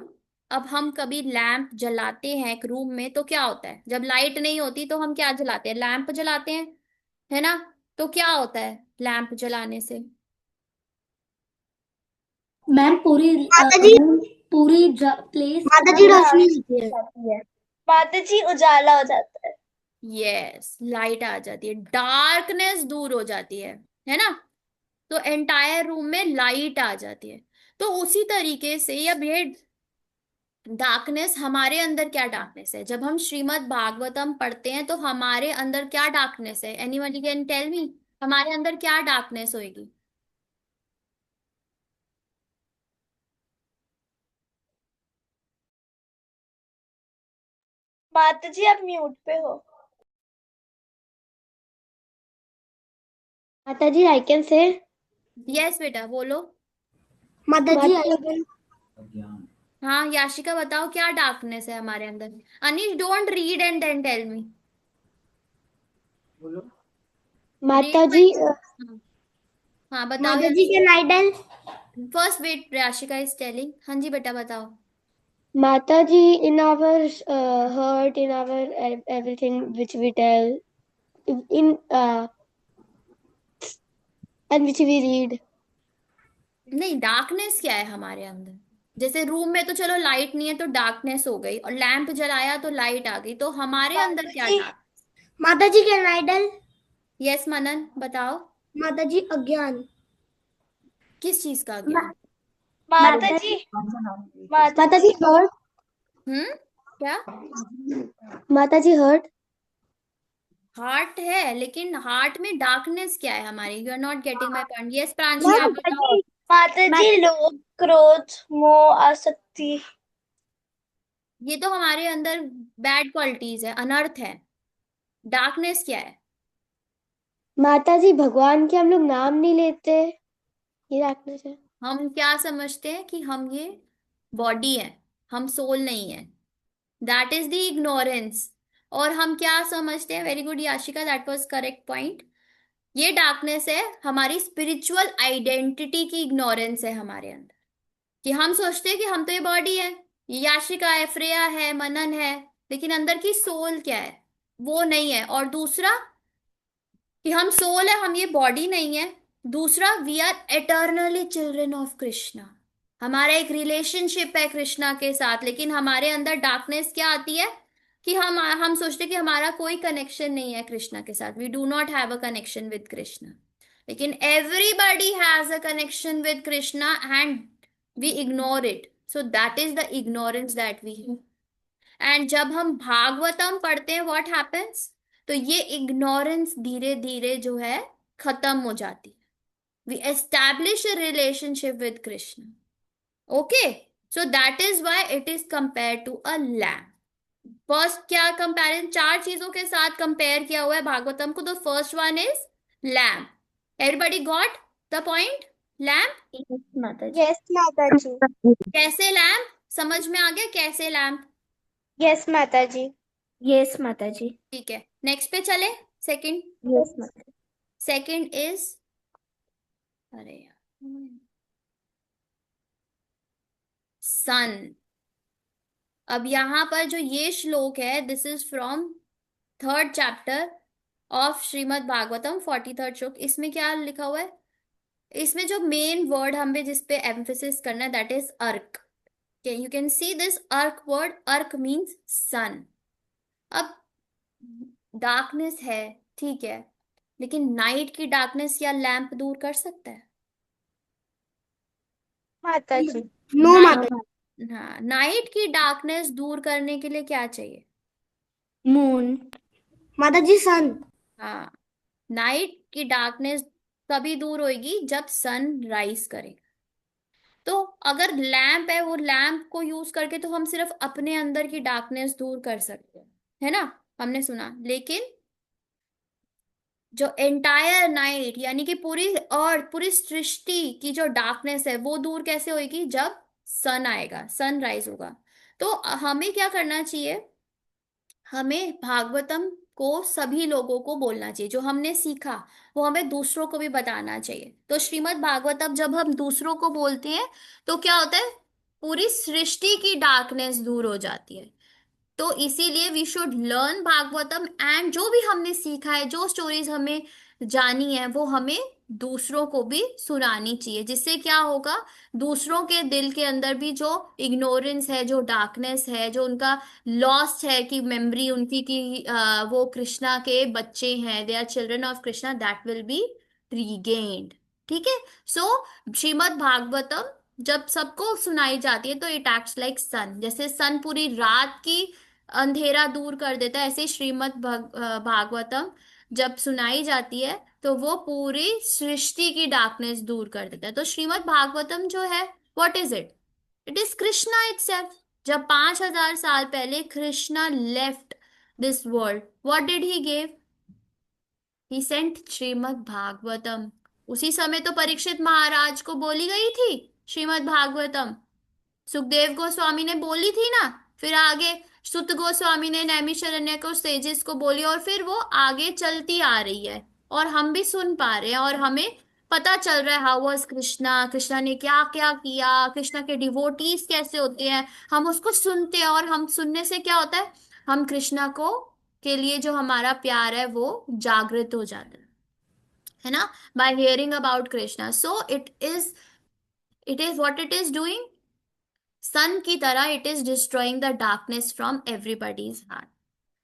अब हम कभी लैम्प जलाते हैं एक रूम में, तो क्या होता है, जब लाइट नहीं होती तो हम क्या जलाते हैं, लैम्प जलाते हैं, है ना। तो क्या होता है लैंप जलाने से? मैम पूरी माता जी, पूरी प्लेस माता जी रोशनी होती है, माता जी उजाला हो जाता है। यस, लाइट आ जाती है, डार्कनेस दूर हो जाती है ना। तो एंटायर रूम में लाइट आ जाती है। तो उसी तरीके से अब ये डार्कनेस, हमारे अंदर क्या डार्कनेस है? जब हम श्रीमद् भागवतम पढ़ते हैं तो हमारे अंदर क्या डार्कनेस है? एनीबॉडी कैन टेल मी, हमारे अंदर क्या डार्कनेस होगी? माता जी आप म्यूट पे हो। माता जी आई कैन से। यस बेटा बोलो। माता जी हाँ याशिका बताओ क्या डार्कनेस है हमारे अंदर? Anish don't read and then tell me. माता रीड। जी हाँ हाँ बताओ माता जी Yashika. Can I tell? First wait, Yashika is telling. हाँ जी बेटा बताओ। माता जी, in our heart, in our everything which we tell, in and which we read. नहीं, डार्कनेस क्या है हमारे अंदर? जैसे रूम में तो चलो लाइट नहीं है तो डार्कनेस हो गई, और लैंप जलाया तो लाइट आ गई, तो हमारे अंदर माता क्या जी डार्क? माता जी कैन आई टेल? यस मनन बताओ। माता जी अज्ञान। किस चीज का ज्ञान? माता जी माता माता जी जी hurt. क्या? माता जी hurt. हार्ट है, लेकिन हार्ट में डार्कनेस क्या है हमारी? You are not getting my point. Yes Pranshi आप माता बताओ। जी माता जी लोभ क्रोध मोह आसक्ति। ये तो हमारे अंदर बैड क्वालिटीज है, अनर्थ है। डार्कनेस क्या है? माता जी भगवान के हम लोग नाम नहीं लेते, ये डार्कनेस है। हम क्या समझते हैं कि हम ये बॉडी है, हम सोल नहीं है। That is the ignorance. और हम क्या समझते हैं? Very good Yashika, that was correct point. ये डार्कनेस है हमारी स्पिरिचुअल आइडेंटिटी की, इग्नोरेंस है हमारे अंदर, कि हम सोचते हैं कि हम तो ये बॉडी है, ये याशिका है, फ्रेया है, मनन है, लेकिन अंदर की सोल क्या है? वो नहीं है। और दूसरा कि हम सोल है, हम ये बॉडी नहीं है। दूसरा, we are eternally children of Krishna. हमारा एक रिलेशनशिप है कृष्णा के साथ, लेकिन हमारे अंदर डार्कनेस क्या आती है कि हम सोचते हैं कि हमारा कोई कनेक्शन नहीं है कृष्णा के साथ। We do not have a connection with Krishna, लेकिन everybody has a connection with Krishna and we ignore it. So that is the ignorance that we have. And जब हम भागवतम पढ़ते हैं व्हाट हैपेंस? तो ये इग्नोरेंस धीरे धीरे जो है खत्म हो जाती है। We establish a relationship with Krishna. Okay, so that is why it is compare to a lamp. First क्या कंपैरिजन? चार चीजों के साथ कंपेयर किया हुआ है भागवतम को। तो first one is lamp. Everybody got the point? Lamp. माता जी। यस माता जी। कैसे लैम्प? समझ में आ गया कैसे लैम्प? यस माता जी। यस माता जी। ठीक है, नेक्स्ट पे चले। सेकंड। यस माता जी। सेकंड इज, अरे यार, सन। अब यहां पर जो ये श्लोक है, this is from third chapter of Shrimad Bhagavatam, 43rd श्लोक। इसमें क्या लिखा हुआ है? इसमें जो मेन वर्ड हमें जिस पे एम्फेसिस करना है दैट इज अर्क। यू कैन सी दिस अर्क वर्ड। अर्क मीन्स सन। अब डार्कनेस है, ठीक है, लेकिन नाइट की डार्कनेस या लैंप दूर कर सकता है? माता जी नो नाइट, माता हाँ, नाइट की डार्कनेस दूर करने के लिए क्या चाहिए? मून। माता जी सन। हाँ, नाइट की डार्कनेस तभी दूर होगी जब सन राइज करेगा। तो अगर लैंप है, वो लैंप को यूज करके तो हम सिर्फ अपने अंदर की डार्कनेस दूर कर सकते हैं, है ना? हमने सुना। लेकिन जो एंटायर नाइट यानी कि पूरी अर्थ, पूरी सृष्टि की जो डार्कनेस है वो दूर कैसे होगी? जब सन आएगा, सनराइज होगा। तो हमें क्या करना चाहिए? हमें भागवतम को सभी लोगों को बोलना चाहिए। जो हमने सीखा वो हमें दूसरों को भी बताना चाहिए। तो श्रीमद् भागवतम जब हम दूसरों को बोलते हैं तो क्या होता है? पूरी सृष्टि की डार्कनेस दूर हो जाती है। तो इसीलिए we should learn Bhagavatam, and जो भी हमने सीखा है, जो स्टोरीज हमें जानी है, वो हमें दूसरों को भी सुनानी चाहिए। जिससे क्या होगा? दूसरों के दिल के अंदर भी जो इग्नोरेंस है, जो डार्कनेस है, जो उनका लॉस्ट है कि मेमोरी उनकी कि वो कृष्णा के बच्चे हैं, they are children of Krishna, that will be regained. ठीक है। सो श्रीमद् भागवतम जब सबको सुनाई जाती है तो इट एक्ट्स लाइक सन, जैसे सन पूरी रात की अंधेरा दूर कर देता है, ऐसे ही भागवतम जब सुनाई जाती है तो वो पूरी सृष्टि की डार्कनेस दूर कर देता है। तो श्रीमद् भागवतम जो है, what is it? It is Krishna itself. जब 5,000 साल पहले Krishna left this world, what did he give? He sent Shrimad Bhagavatam. उसी समय तो परीक्षित महाराज को बोली गई थी श्रीमद् भागवतम, सुखदेव गोस्वामी ने बोली थी ना। फिर आगे सुत गोस्वामी ने नैमिषारण्य को सेजिस को बोली, और फिर वो आगे चलती आ रही है और हम भी सुन पा रहे हैं, और हमें पता चल रहा है हाउ वाज कृष्णा, कृष्णा ने क्या क्या किया, कृष्णा के डिवोटीज कैसे होते हैं। हम उसको सुनते हैं, और हम सुनने से क्या होता है, हम कृष्णा को के लिए जो हमारा प्यार है वो जागृत हो जाता है ना, by hearing about Krishna. So it is what it is doing, sun की तरह it is destroying the darkness from everybody's heart.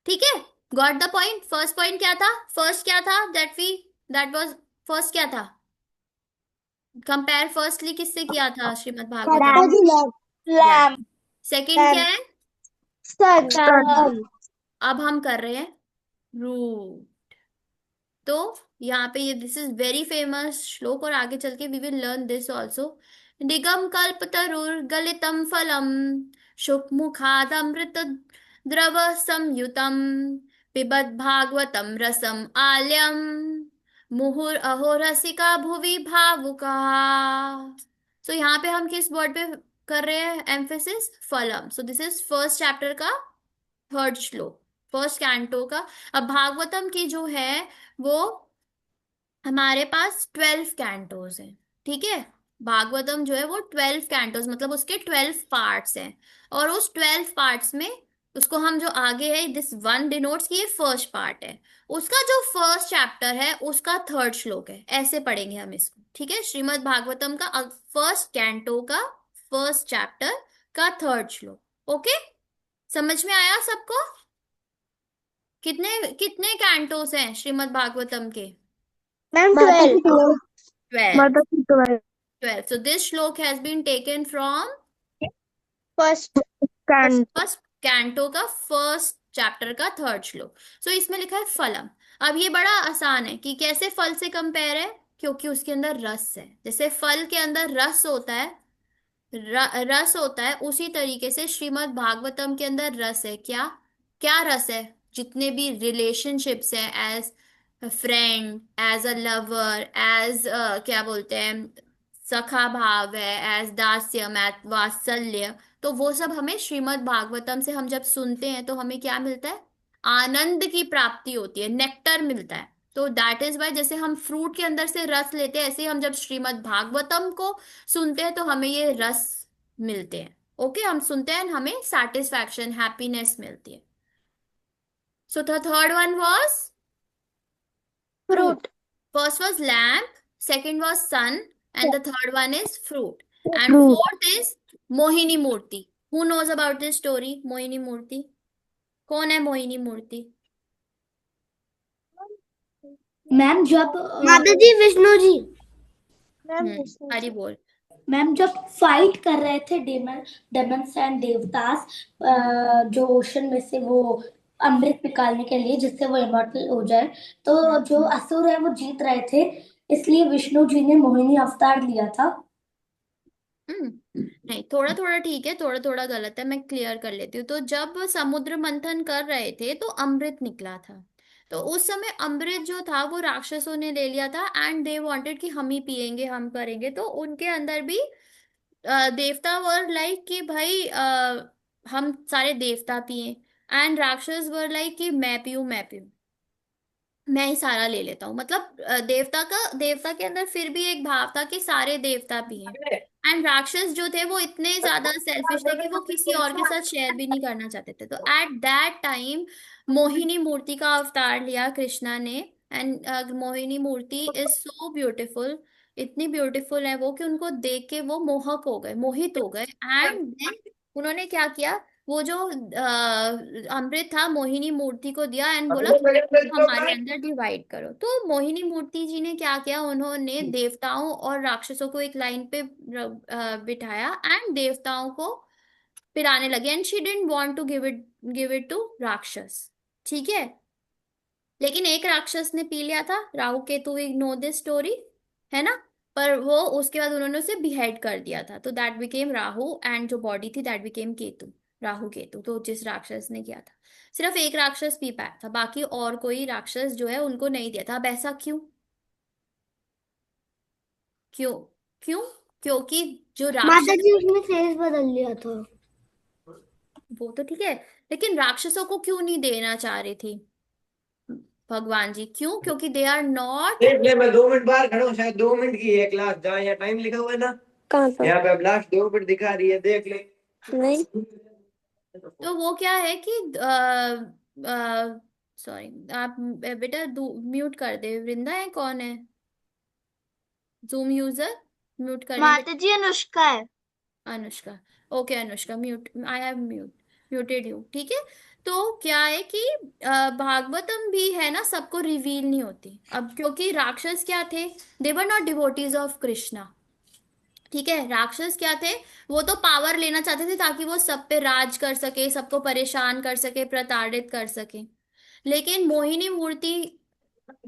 ठीक है, got the point. First point क्या था? फर्स्ट क्या था दैट वाज फर्स्ट क्या था? कंपेयर फर्स्टली किससे किया था श्रीमद् भागवतम? लैम्प। सेकंड क्या है? सन। अब हम कर रहे हैं रूट। तो यहाँ पे ये दिस इज वेरी फेमस श्लोक, और आगे चल के we will learn this also. निगम कल्प तरुर गलितम फलम शुकमुखादमृत द्रव संयुतम पिबत भागवतम रसम आल्यम मुहुर अहो रसिका भुवि भावुका। सो यहाँ पे हम किस वर्ड पे कर रहे हैं एम्फेसिस? फलम। सो दिस इज फर्स्ट चैप्टर का थर्ड श्लोक, फर्स्ट कैंटो का। अब भागवतम की जो है वो हमारे पास 12 कैंटोज हैं। ठीक है, भागवतम जो है वो 12 कैंटोज, मतलब उसके 12 पार्ट्स हैं। और उस 12 पार्ट्स में उसको हम जो आगे है दिस वन डिनोट्स की ये फर्स्ट पार्ट है, उसका जो फर्स्ट चैप्टर है उसका थर्ड श्लोक है, ऐसे पढ़ेंगे हम इसको। ठीक है, श्रीमद् भागवतम का फर्स्ट कैंटो का फर्स्ट चैप्टर का थर्ड श्लोक। ओके, समझ में आया सबको? कितने कितने कैंटोस हैं श्रीमद् भागवतम के? Ma'am 12। 12। 12. So this shlok has been taken from first first canto का फर्स्ट चैप्टर का थर्ड श्लोक। सो इसमें लिखा है फलम। अब ये बड़ा आसान है कि कैसे फल से कंपेयर है, क्योंकि उसके अंदर रस है। जैसे फल के अंदर रस होता है, रस होता है, उसी तरीके से श्रीमद् भागवतम के अंदर रस है। क्या क्या रस है? जितने भी रिलेशनशिप्स हैं, as friend, as a lover, as क्या बोलते हैं, सखा भाव है, एज दास्यम, एज वात्सल्य, तो वो सब हमें श्रीमद् भागवतम से हम जब सुनते हैं तो हमें क्या मिलता है? आनंद की प्राप्ति होती है, नेक्टर मिलता है। तो दैट इज वाई जैसे हम फ्रूट के अंदर से रस लेते हैं, ऐसे ही हम जब श्रीमद् भागवतम को सुनते हैं तो हमें ये रस मिलते हैं। ओके, हम सुनते हैं, हमें सेटिस्फैक्शन, हैप्पीनेस मिलती है। So the third one was fruit. First was lamp, second was sun, and the third one is fruit. And fourth is Mohini Murti. Who knows about this story? Mohini Murti. कौन है मोहिनी मूर्ति? Ma'am जब माता ji Vishnu ji. Ma'am हरी बोल। Ma'am जब fight कर रहे थे Demons and देवतास, जो ओशन में से वो अमृत निकालने के लिए जिससे वो इमॉर्टल हो जाए, तो जो असुर है वो जीत रहे थे, इसलिए विष्णु जी ने मोहिनी अवतार लिया था। नहीं, थोड़ा थोड़ा ठीक है, थोड़ा थोड़ा गलत है, मैं क्लियर कर लेती हूँ। तो जब समुद्र मंथन कर रहे थे तो अमृत निकला था, तो उस समय अमृत जो था वो राक्षसों ने ले लिया था, एंड दे वांटेड कि हम ही पिएंगे, हम करेंगे। तो उनके अंदर भी देवता वर लाइक कि भाई हम सारे देवता पिए, एंड राक्षस वर लाइक कि मैं पीऊं, मैं पीऊं, मैं ही सारा ले लेता हूँ। मतलब देवता के अंदर फिर भी एक भाव था कि सारे देवता पिए, एंड राक्षस जो थे वो इतने ज्यादा सेल्फिश थे कि वो किसी और के साथ शेयर भी नहीं करना चाहते थे। तो at that time Mohini Murti का अवतार लिया कृष्णा ने, and Mohini Murti is so beautiful, इतनी ब्यूटीफुल है वो कि उनको देख के वो मोहक हो गए, मोहित हो गए। एंड देन उन्होंने क्या किया, वो जो अमृत था मोहिनी मूर्ति को दिया एंड बोला हमारे अंदर डिवाइड करो। तो मोहिनी मूर्ति जी ने क्या किया, उन्होंने देवताओं और राक्षसों को एक लाइन पे बिठाया एंड देवताओं को पिलाने लगे and she didn't want to give it to राक्षस। ठीक है, लेकिन एक राक्षस ने पी लिया था, Rahu Ketu, we know this story, है ना। पर वो उसके बाद उन्होंने उसे बिहेड कर दिया था, तो दैट बिकेम राहु एंड जो बॉडी थी दैट बिकेम केतु, राहु केतु। तो जिस राक्षस ने किया था, सिर्फ एक राक्षस पी पाया था, बाकी और कोई राक्षस जो है उनको नहीं दिया था। अब ऐसा क्यों, क्यों, क्यों? क्योंकि जो माता राक्षस, जी उसने फेस बदल लिया था। वो तो ठीक है, लेकिन राक्षसों को क्यों नहीं देना चाह रही थी भगवान जी? क्यों? क्योंकि दे आर नॉट। देख ले, मैं 2 मिनट बाहर खड़ा हूँ, शायद 2 मिनट की है क्लास, जहाँ यहाँ टाइम लिखा हुआ है ना, कहाँ पर? यहाँ पे अब लास्ट 2 मिनट दिखा रही है, देख ले। नहीं। तो वो क्या है कि सॉरी, आप बेटा म्यूट कर दे। वृंदा है, कौन है जूम यूजर? म्यूट करने के। माता जी अनुष्का है। Anushka, okay Anushka, mute, I have muted you. ठीक है, तो क्या है कि भागवतम भी है ना, सबको रिवील नहीं होती। अब क्योंकि राक्षस क्या थे, they were not devotees of Krishna. ठीक है, राक्षस क्या थे, वो तो पावर लेना चाहते थे ताकि वो सब पे राज कर सके, सबको परेशान कर सके, प्रताड़ित कर सके। लेकिन मोहिनी मूर्ति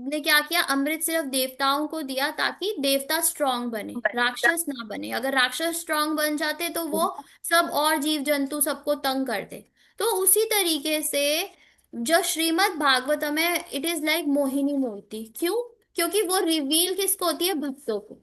ने क्या किया, अमृत सिर्फ देवताओं को दिया ताकि देवता स्ट्रांग बने, राक्षस ना बने। अगर राक्षस स्ट्रांग बन जाते तो वो सब और जीव जंतु सबको तंग करते। तो उसी तरीके से जो श्रीमद् भागवतम है, इट इज लाइक मोहिनी मूर्ति। क्यों? क्योंकि वो रिवील किसको होती है, भक्तों को।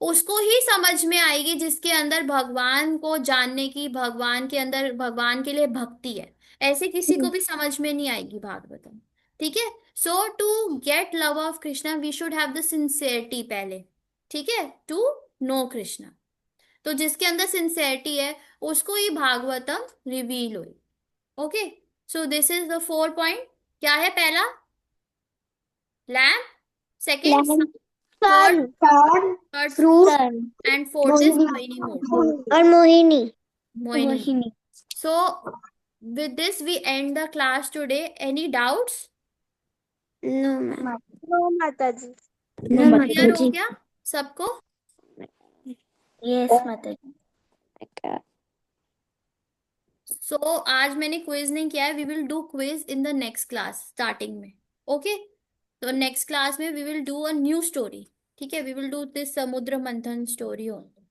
उसको ही समझ में आएगी जिसके अंदर भगवान को जानने की, भगवान के अंदर भगवान के लिए भक्ति है। ऐसे किसी को भी समझ में नहीं आएगी भागवतम। ठीक है, so to get love of Krishna we should have the sincerity पहले। ठीक है, टू नो कृष्णा। तो जिसके अंदर सिंसियरिटी है उसको ही भागवतम रिवील हुई। Okay, so this is the 4 point. क्या है? पहला lamp, second sun, third third fruit, and fourth is Mohini murti. और Mohini. Mohini. So with this we end the class today. Any doubts? No ma'am. No माता जी। नो माता क्लियर जी। हो गया सबको? यस माता जी। So आज मैंने क्विज नहीं किया है, we will do quiz in the next class starting में। ओके, तो नेक्स्ट क्लास में we will do a new story. ठीक है, we will do this Samudra Manthan story only,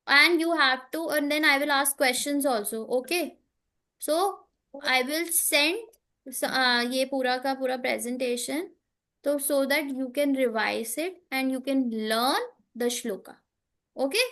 and you have to, and then I will ask questions also. Okay, so I will send ये पूरा का पूरा presentation, तो so that you can revise it and you can learn the shloka. Okay.